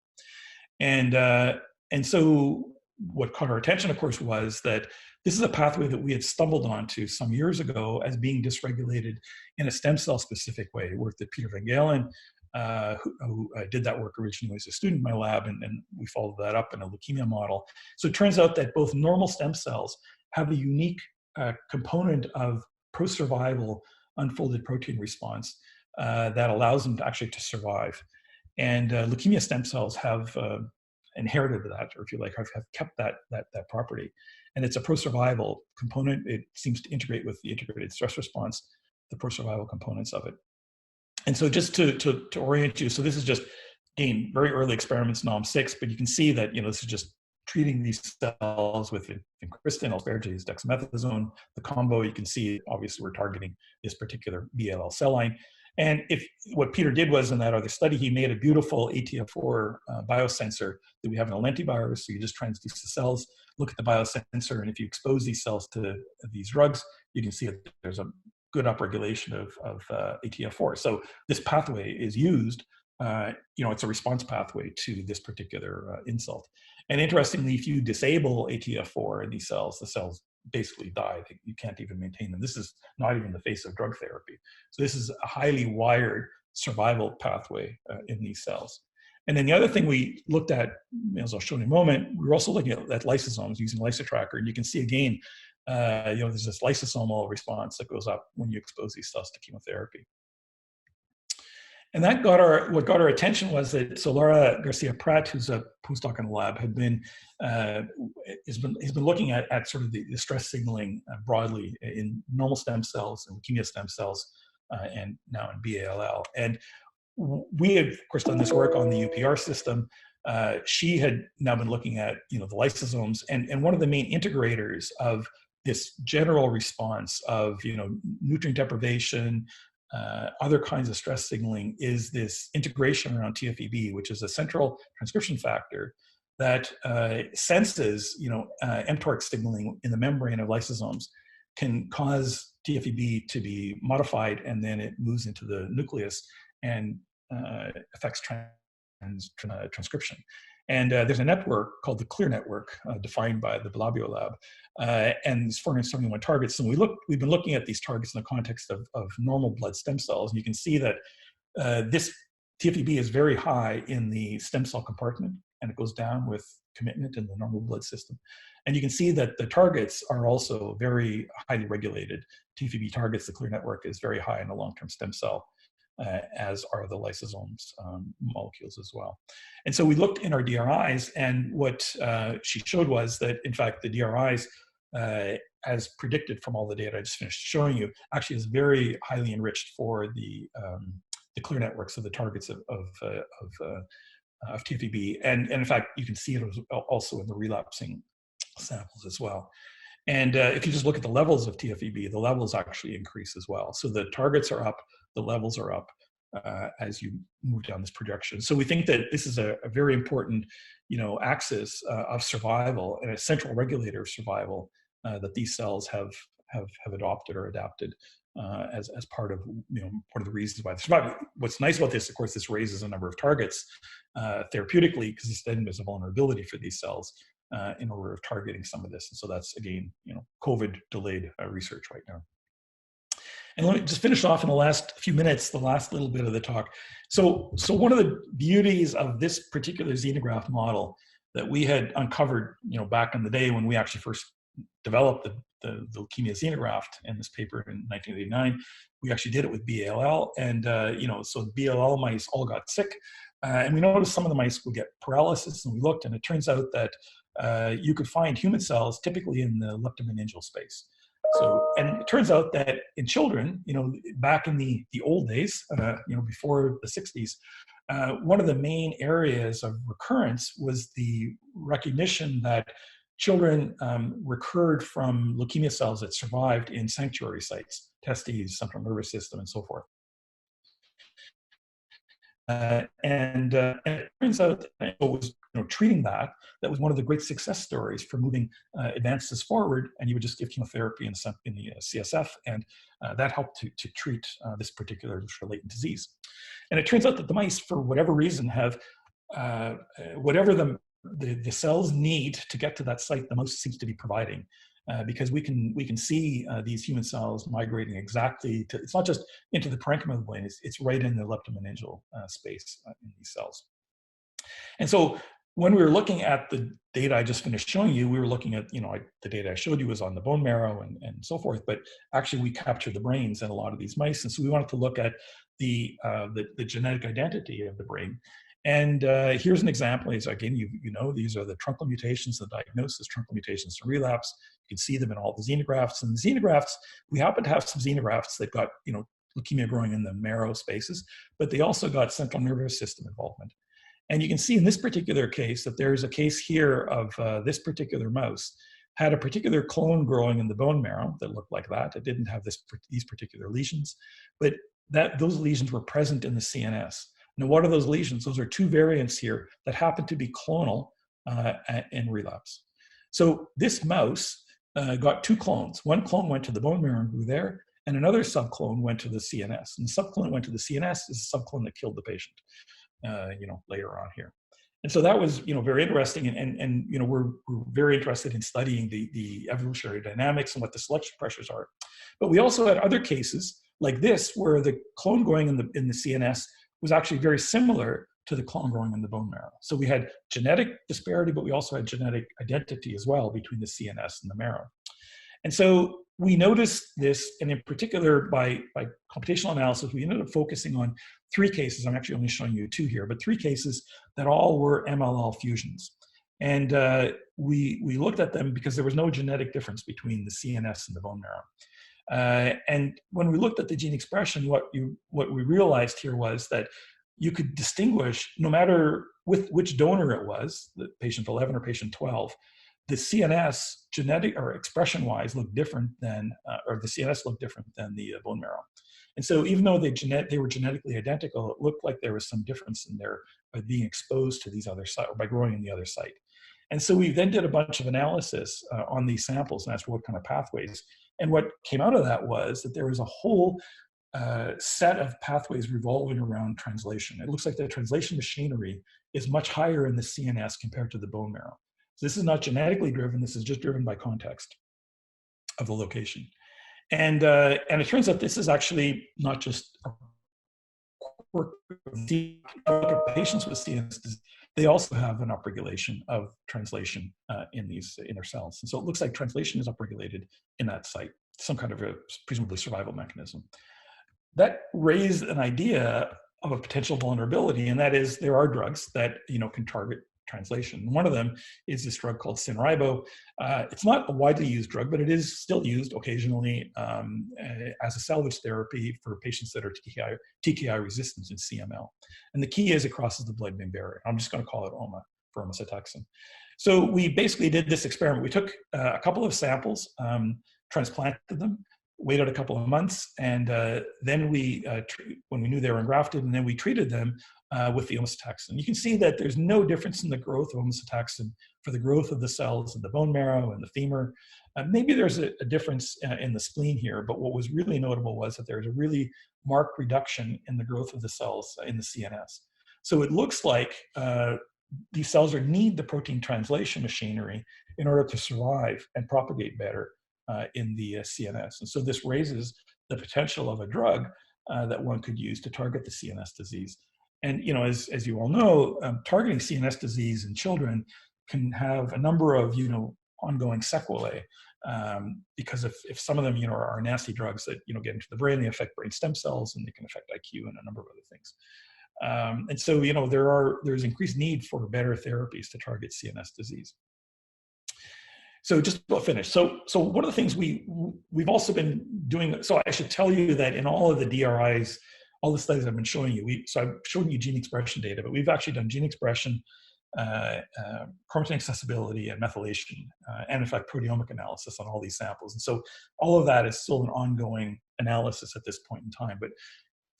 And so what caught our attention, of course, was that this is a pathway that we had stumbled onto some years ago as being dysregulated in a stem cell specific way. Work that Peter Van Galen, who did that work originally as a student in my lab, and we followed that up in a leukemia model. So it turns out that both normal stem cells have a unique component of pro-survival unfolded protein response that allows them to survive. And leukemia stem cells have inherited that, or if you like, have kept that property. And it's a pro-survival component. It seems to integrate with the integrated stress response, the pro-survival components of it. And so just to orient you, so this is just, again, very early experiments, NOM6, but you can see that, this is just treating these cells with vincristine, asparagine, dexamethasone, the combo. You can see, obviously, we're targeting this particular BLL cell line. And what Peter did was, in that other study, he made a beautiful ATF4 biosensor that we have in a lentivirus. So you just transduce the cells, look at the biosensor, and if you expose these cells to these drugs, you can see that there's a good upregulation of ATF4. So this pathway is used. It's a response pathway to this particular insult. And interestingly, if you disable ATF4 in these cells, the cells basically die. You can't even maintain them. This is not even the face of drug therapy. So this is a highly wired survival pathway in these cells. And then the other thing we looked at, as I'll show in a moment, we were also looking at lysosomes using lysotracker. And you can see again, there's this lysosomal response that goes up when you expose these cells to chemotherapy. And what got our attention was that Laura Garcia-Pratt, who's a postdoc in the lab, has been looking at sort of the stress signaling broadly in normal stem cells and leukemia stem cells, and now in BALL. And we had, of course, done this work on the UPR system. She had now been looking at the lysosomes, and one of the main integrators of this general response of nutrient deprivation, other kinds of stress signaling, is this integration around TFEB, which is a central transcription factor that senses, mTORC signaling in the membrane of lysosomes can cause TFEB to be modified, and then it moves into the nucleus and affects transcription. And there's a network called the CLEAR network, defined by the Belabio lab, and there's 471 targets. And we've been looking at these targets in the context of normal blood stem cells, and you can see that this TFEB is very high in the stem cell compartment, and it goes down with commitment in the normal blood system. And you can see that the targets are also very highly regulated. TFEB targets, the CLEAR network is very high in the long-term stem cell, as are the lysosomes molecules as well. And so we looked in our DRIs, and what she showed was that, in fact, the DRIs, as predicted from all the data I just finished showing you, actually is very highly enriched for the CLEAR networks of the targets of TFEB. And in fact, you can see it also in the relapsing samples as well. And if you just look at the levels of TFEB, the levels actually increase as well. So the targets are up, the levels are up as you move down this projection. So we think that this is a very important, axis of survival and a central regulator of survival that these cells have adopted or adapted as part of part of the reasons why they survive. What's nice about this, of course, this raises a number of targets therapeutically, because then there's a vulnerability for these cells in order of targeting some of this. And so that's, again, COVID delayed research right now. And let me just finish off in the last few minutes, the last little bit of the talk. So one of the beauties of this particular xenograft model that we had uncovered, back in the day when we actually first developed the leukemia xenograft in this paper in 1989, we actually did it with BALL, and so BALL mice all got sick, and we noticed some of the mice would get paralysis, and we looked, and it turns out that you could find human cells typically in the leptomeningeal space. So, and it turns out that in children, back in the old days, before the 60s, one of the main areas of recurrence was the recognition that children recurred from leukemia cells that survived in sanctuary sites, testes, central nervous system, and so forth. And it turns out that it was treating that was one of the great success stories for moving advances forward. And you would just give chemotherapy in the CSF, and that helped to treat this particular latent disease. And it turns out that the mice, for whatever reason, have whatever the cells need to get to that site, the mouse seems to be providing. Because we can see these human cells migrating exactly to, it's not just into the parenchyma of the brain, it's right in the leptomeningeal space in these cells. And so when we were looking at the data I just finished showing you, we were looking at, the data I showed you was on the bone marrow and so forth, but actually we captured the brains in a lot of these mice. And so we wanted to look at the genetic identity of the brain. And here's an example. Again, these are the truncal mutations, the diagnosis, truncal mutations to relapse. You can see them in all the xenografts. And the xenografts, we happen to have some xenografts that got, leukemia growing in the marrow spaces, but they also got central nervous system involvement. And you can see in this particular case that there's a case here of this particular mouse had a particular clone growing in the bone marrow that looked like that. It didn't have these particular lesions, but those lesions were present in the CNS. Now, what are those lesions? Those are two variants here that happen to be clonal in relapse. So this mouse got two clones. One clone went to the bone marrow and grew there, and another subclone went to the CNS. And the subclone that went to the CNS is the subclone that killed the patient, later on here. And so that was, very interesting. And we're very interested in studying the evolutionary dynamics and what the selection pressures are. But we also had other cases like this, where the clone growing in the CNS was actually very similar to the clone growing in the bone marrow. So we had genetic disparity, but we also had genetic identity as well between the CNS and the marrow. And so we noticed this, and in particular by computational analysis, we ended up focusing on three cases. I'm actually only showing you two here, but three cases that all were MLL fusions. And we looked at them because there was no genetic difference between the CNS and the bone marrow. And when we looked at the gene expression, what we realized here was that you could distinguish, no matter with which donor it was, the patient 11 or patient 12, the CNS genetic or expression-wise looked different than, or the CNS looked different than the bone marrow. And so even though they were genetically identical, it looked like there was some difference in their by being exposed to these other sites or by growing in the other site. And so we then did a bunch of analysis on these samples and asked what kind of pathways. And what came out of that was that there was a whole set of pathways revolving around translation. It looks like the translation machinery is much higher in the CNS compared to the bone marrow. So this is not genetically driven, this is just driven by context of the location. And it turns out this is actually not just a quirk of the patients with CNS disease. They also have an upregulation of translation in their cells. And so it looks like translation is upregulated in that site, some kind of a presumably survival mechanism. That raised an idea of a potential vulnerability, and that is there are drugs that can target translation. One of them is this drug called Cinrybo. It's not a widely used drug, but it is still used occasionally as a salvage therapy for patients that are TKI resistant in CML. And the key is it crosses the blood-brain barrier. I'm just going to call it OMA for omacetuxin. So we basically did this experiment. We took a couple of samples, transplanted them, waited a couple of months, and then when we knew they were engrafted, and then we treated them with the omacetuxin. You can see that there's no difference in the growth of omacetuxin for the growth of the cells in the bone marrow and the femur. Maybe there's a difference in the spleen here, but what was really notable was that there's a really marked reduction in the growth of the cells in the CNS. So it looks like these cells need the protein translation machinery in order to survive and propagate better in the CNS. And so this raises the potential of a drug that one could use to target the CNS disease. And as you all know, targeting CNS disease in children can have a number of ongoing sequelae, because if some of them are nasty drugs that get into the brain, they affect brain stem cells and they can affect IQ and a number of other things. And so there's increased need for better therapies to target CNS disease. So just about finished. So one of the things we've also been doing, so I should tell you that in all of the DRIs, all the studies I've been showing you, so I've shown you gene expression data, but we've actually done gene expression, chromatin accessibility, and methylation, and in fact proteomic analysis on all these samples. And so all of that is still an ongoing analysis at this point in time. But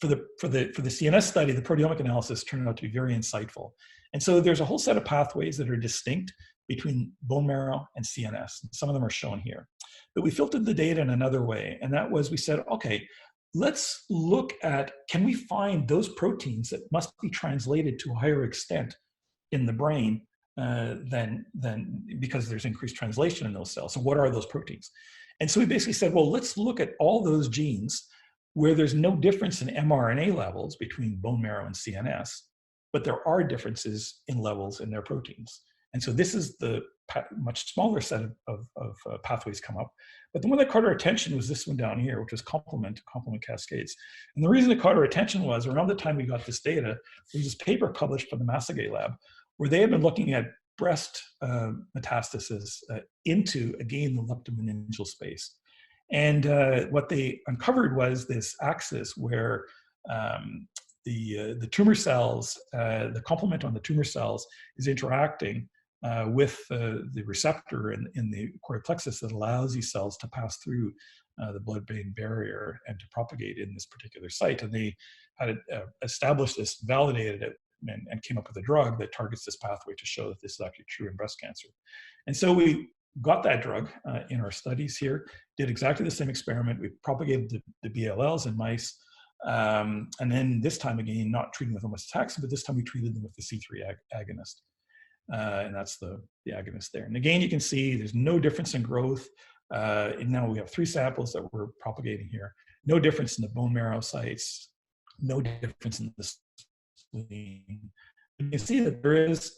for the CNS study, the proteomic analysis turned out to be very insightful. And so there's a whole set of pathways that are distinct between bone marrow and CNS. Some of them are shown here. But we filtered the data in another way, and that was we said, okay, let's look at, can we find those proteins that must be translated to a higher extent in the brain than because there's increased translation in those cells. So what are those proteins? And so we basically said, well, let's look at all those genes where there's no difference in mRNA levels between bone marrow and CNS, but there are differences in levels in their proteins. And so this is the much smaller set of pathways come up. But the one that caught our attention was this one down here, which was complement cascades. And the reason it caught our attention was around the time we got this data, there was this paper published from the Massaguet lab where they had been looking at breast metastasis into, again, the leptomeningeal space. And what they uncovered was this axis where the tumor cells, the complement on the tumor cells is interacting with the receptor in the cortical plexus that allows these cells to pass through the blood-brain barrier and to propagate in this particular site. And they had established this, validated it, and came up with a drug that targets this pathway to show that this is actually true in breast cancer. And so we got that drug in our studies here, did exactly the same experiment. We propagated the BLLs in mice, and then this time again, not treating with omacetuxin, but this time we treated them with the C3 agonist. And that's the agonist there. And again, you can see there's no difference in growth. And now we have 3 samples that we're propagating here. No difference in the bone marrow sites, no difference in the spleen. You can see that there is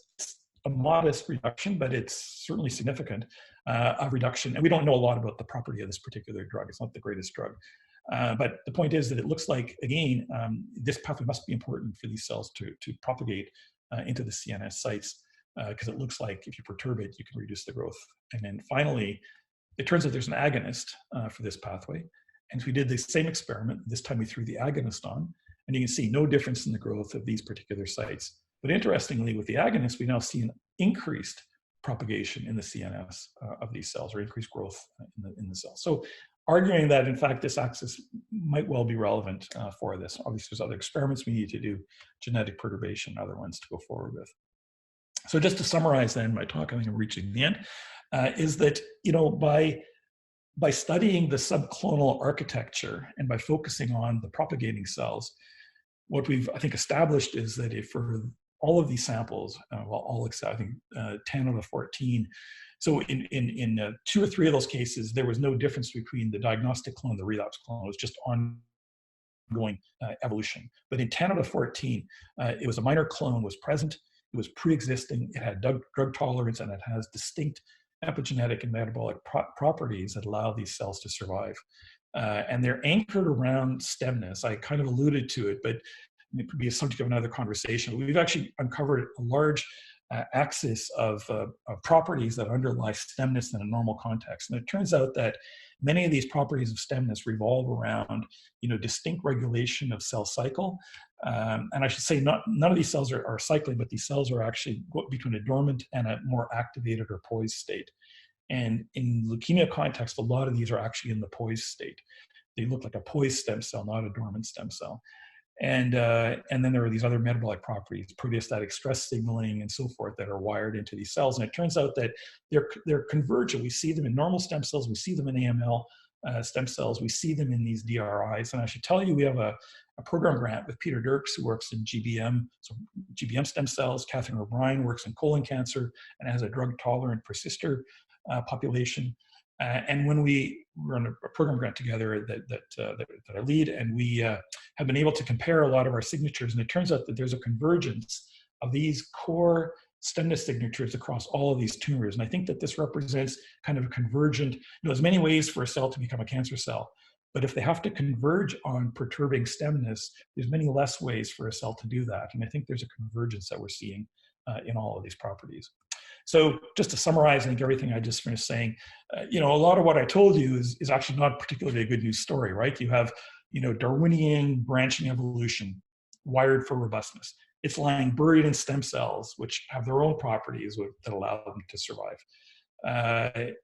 a modest reduction, but it's certainly significant of reduction. And we don't know a lot about the property of this particular drug. It's not the greatest drug. But the point is that it looks like, again, this pathway must be important for these cells to propagate into the CNS sites, because it looks like if you perturb it, you can reduce the growth. And then finally, it turns out there's an agonist for this pathway. And so we did the same experiment. This time we threw the agonist on, and you can see no difference in the growth of these particular sites. But interestingly, with the agonist, we now see an increased propagation in the CNS of these cells, or increased growth in the cells. So arguing that, in fact, this axis might well be relevant for this. Obviously, there's other experiments we need to do, genetic perturbation, other ones to go forward with. So just to summarize then my talk, I think I'm reaching the end, is that, by studying the subclonal architecture and by focusing on the propagating cells, what we've, I think, established is that if for all of these samples, well, all except I think 10 out of 14, so in 2 or 3 of those cases, there was no difference between the diagnostic clone and the relapse clone. It was just ongoing evolution. But in 10 out of 14, it was a minor clone was present. It was pre-existing. It had drug tolerance, and it has distinct epigenetic and metabolic properties that allow these cells to survive. And they're anchored around stemness. I kind of alluded to it, but it could be a subject of another conversation. We've actually uncovered a large axis of properties that underlie stemness in a normal context. And it turns out that many of these properties of stemness revolve around, distinct regulation of cell cycle. And I should say none of these cells are cycling, but these cells are actually between a dormant and a more activated or poised state. And in leukemia context, a lot of these are actually in the poised state. They look like a poised stem cell, not a dormant stem cell. And then there are these other metabolic properties, proteostatic stress signaling and so forth, that are wired into these cells. And it turns out that they're convergent. We see them in normal stem cells. We see them in AML stem cells. We see them in these DRIs. And I should tell you, we have a program grant with Peter Dirks, who works in GBM, so GBM stem cells. Catherine O'Brien works in colon cancer and has a drug-tolerant persister population. And when we run a program grant together that I lead, and we have been able to compare a lot of our signatures, and it turns out that there's a convergence of these core stemness signatures across all of these tumors. And I think that this represents kind of a convergent, there's many ways for a cell to become a cancer cell, but if they have to converge on perturbing stemness, there's many less ways for a cell to do that. And I think there's a convergence that we're seeing in all of these properties. So just to summarize, I think everything I just finished saying, a lot of what I told you is actually not particularly a good news story, right? You have, Darwinian branching evolution wired for robustness. It's lying buried in stem cells, which have their own properties that allow them to survive.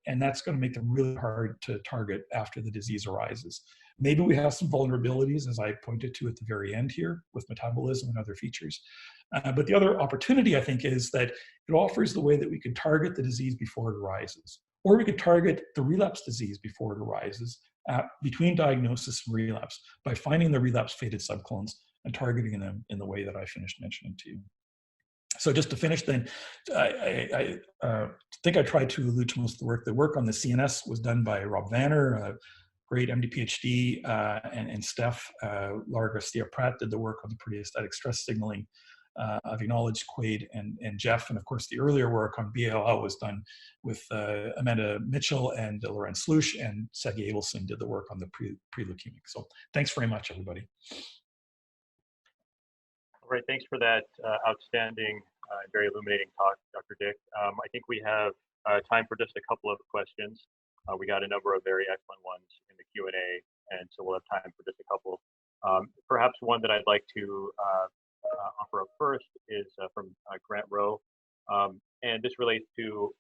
And that's going to make them really hard to target after the disease arises. Maybe we have some vulnerabilities, as I pointed to at the very end here, with metabolism and other features. But the other opportunity, I think, is that it offers the way that we can target the disease before it arises, or we could target the relapse disease before it arises, between diagnosis and relapse, by finding the relapse-fated subclones and targeting them in the way that I finished mentioning to you. So just to finish then, I think I tried to allude to most of the work. The work on the CNS was done by Rob Vanner, a great MD PhD, and Steph Lara Garcia-Pratt did the work on the proteostatic stress signaling. I've acknowledged Quaid and Jeff, and of course the earlier work on BALL was done with Amanda Mitchell and Lorenz Slush, and Segi Abelson did the work on the pre-leukemic. So thanks very much, everybody. All right, thanks for that outstanding and very illuminating talk, Dr. Dick. I think we have time for just a couple of questions. We got a number of very excellent ones in the Q&A, and so we'll have time for just a couple. Perhaps one that I'd like to offer up first is from Grant Rowe, and this relates to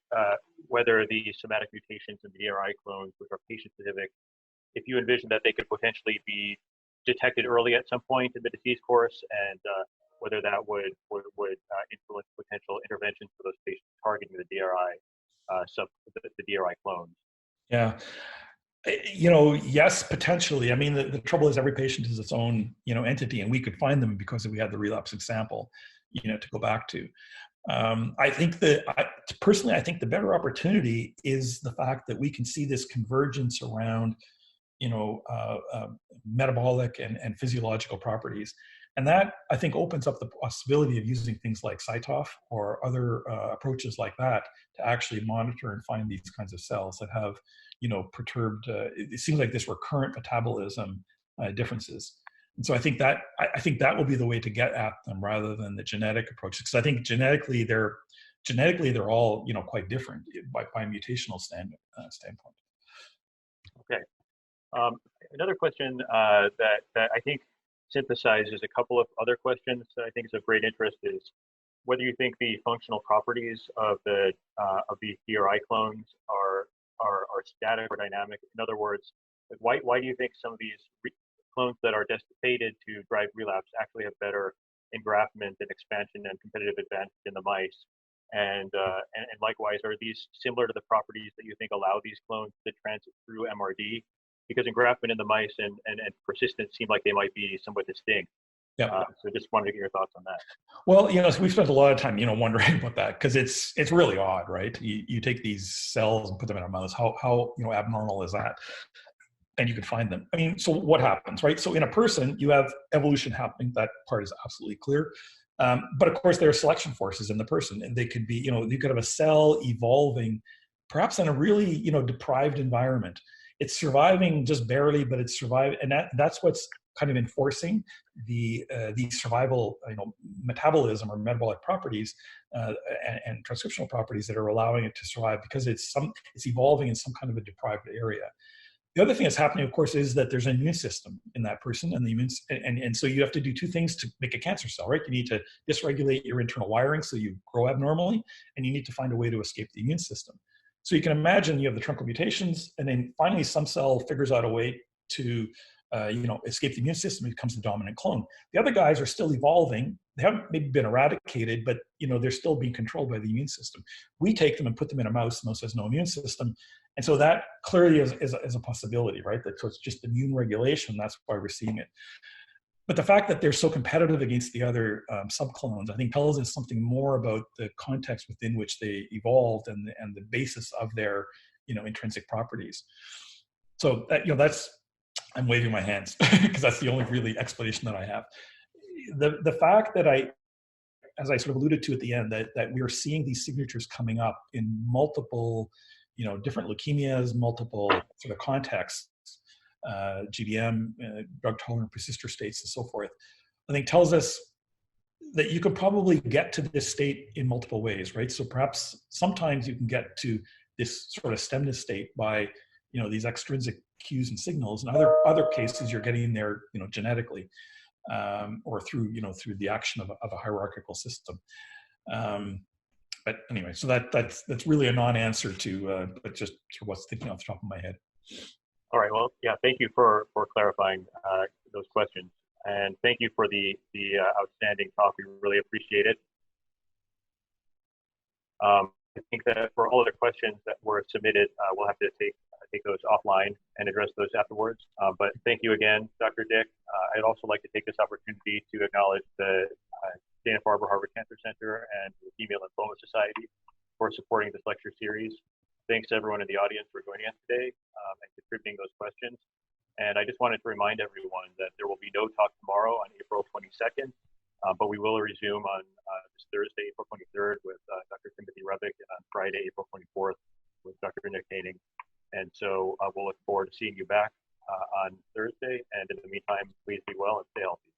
whether the somatic mutations in the DRI clones, which are patient-specific, if you envision that they could potentially be detected early at some point in the disease course, and whether that would influence potential interventions for those patients targeting the the DRI clones. Yeah. Yes, potentially. I mean, the trouble is every patient is its own, entity, and we could find them because we had the relapsing sample, to go back to. I think that personally, I think the better opportunity is the fact that we can see this convergence around, metabolic and physiological properties. And that, I think, opens up the possibility of using things like CyTOF or other approaches like that to actually monitor and find these kinds of cells that have, perturbed, it seems like this recurrent metabolism differences. And so I think that will be the way to get at them rather than the genetic approach. Because I think genetically they're all, quite different by mutational standpoint. Okay. Another question that I think synthesizes a couple of other questions that I think is of great interest is whether you think the functional properties of the DRI clones are static or dynamic. In other words, why do you think some of these clones that are fated to drive relapse actually have better engraftment and expansion and competitive advantage in the mice, And likewise, are these similar to the properties that you think allow these clones to transit through MRD? Because engraftment in the mice and persistence seem like they might be somewhat distinct. Yeah. So just wanted to get your thoughts on that. Well, so we've spent a lot of time, wondering about that, because it's really odd, right? You take these cells and put them in a mouse. How abnormal is that? And you can find them. I mean, so what happens, right? So in a person, you have evolution happening. That part is absolutely clear. But of course, there are selection forces in the person, and they could be, you could have a cell evolving, perhaps in a really, deprived environment. It's surviving just barely, but it's surviving, and that's what's kind of enforcing the survival, metabolism or metabolic properties and transcriptional properties that are allowing it to survive, because it's evolving in some kind of a deprived area. The other thing that's happening, of course, is that there's an immune system in that person, and so you have to do two things to make a cancer cell, right? You need to dysregulate your internal wiring so you grow abnormally, and you need to find a way to escape the immune system. So you can imagine you have the truncal mutations, and then finally some cell figures out a way to escape the immune system, it becomes the dominant clone. The other guys are still evolving. They haven't maybe been eradicated, but they're still being controlled by the immune system. We take them and put them in a mouse. The mouse has no immune system. And so that clearly is a possibility, right? So it's just immune regulation. That's why we're seeing it. But the fact that they're so competitive against the other subclones, I think tells us something more about the context within which they evolved and the basis of their intrinsic properties. So that's, I'm waving my hands because that's the only really explanation that I have. The fact that as I sort of alluded to at the end, that we are seeing these signatures coming up in multiple, different leukemias, multiple sort of contexts, GBM, drug tolerant persister states, and so forth, I think tells us that you could probably get to this state in multiple ways, right? So perhaps sometimes you can get to this sort of stemness state by these extrinsic cues and signals, and other cases you're getting there genetically, or through the action of a hierarchical system. But anyway, so that's really a non-answer to but just what's thinking off the top of my head. All right, well, yeah, thank you for clarifying those questions, and thank you for the outstanding talk. We really appreciate it. I think that for all of the questions that were submitted, we'll have to take those offline and address those afterwards. But thank you again, Dr. Dick. I'd also like to take this opportunity to acknowledge the Dana-Farber Harvard Cancer Center and the Leukemia Lymphoma Society for supporting this lecture series. Thanks to everyone in the audience for joining us today and contributing those questions. And I just wanted to remind everyone that there will be no talk tomorrow on April 22nd, but we will resume on this Thursday, April 23rd with Dr. Timothy Rebick, and on Friday, April 24th with Dr. Nick Haining. And so we'll look forward to seeing you back on Thursday. And in the meantime, please be well and stay healthy.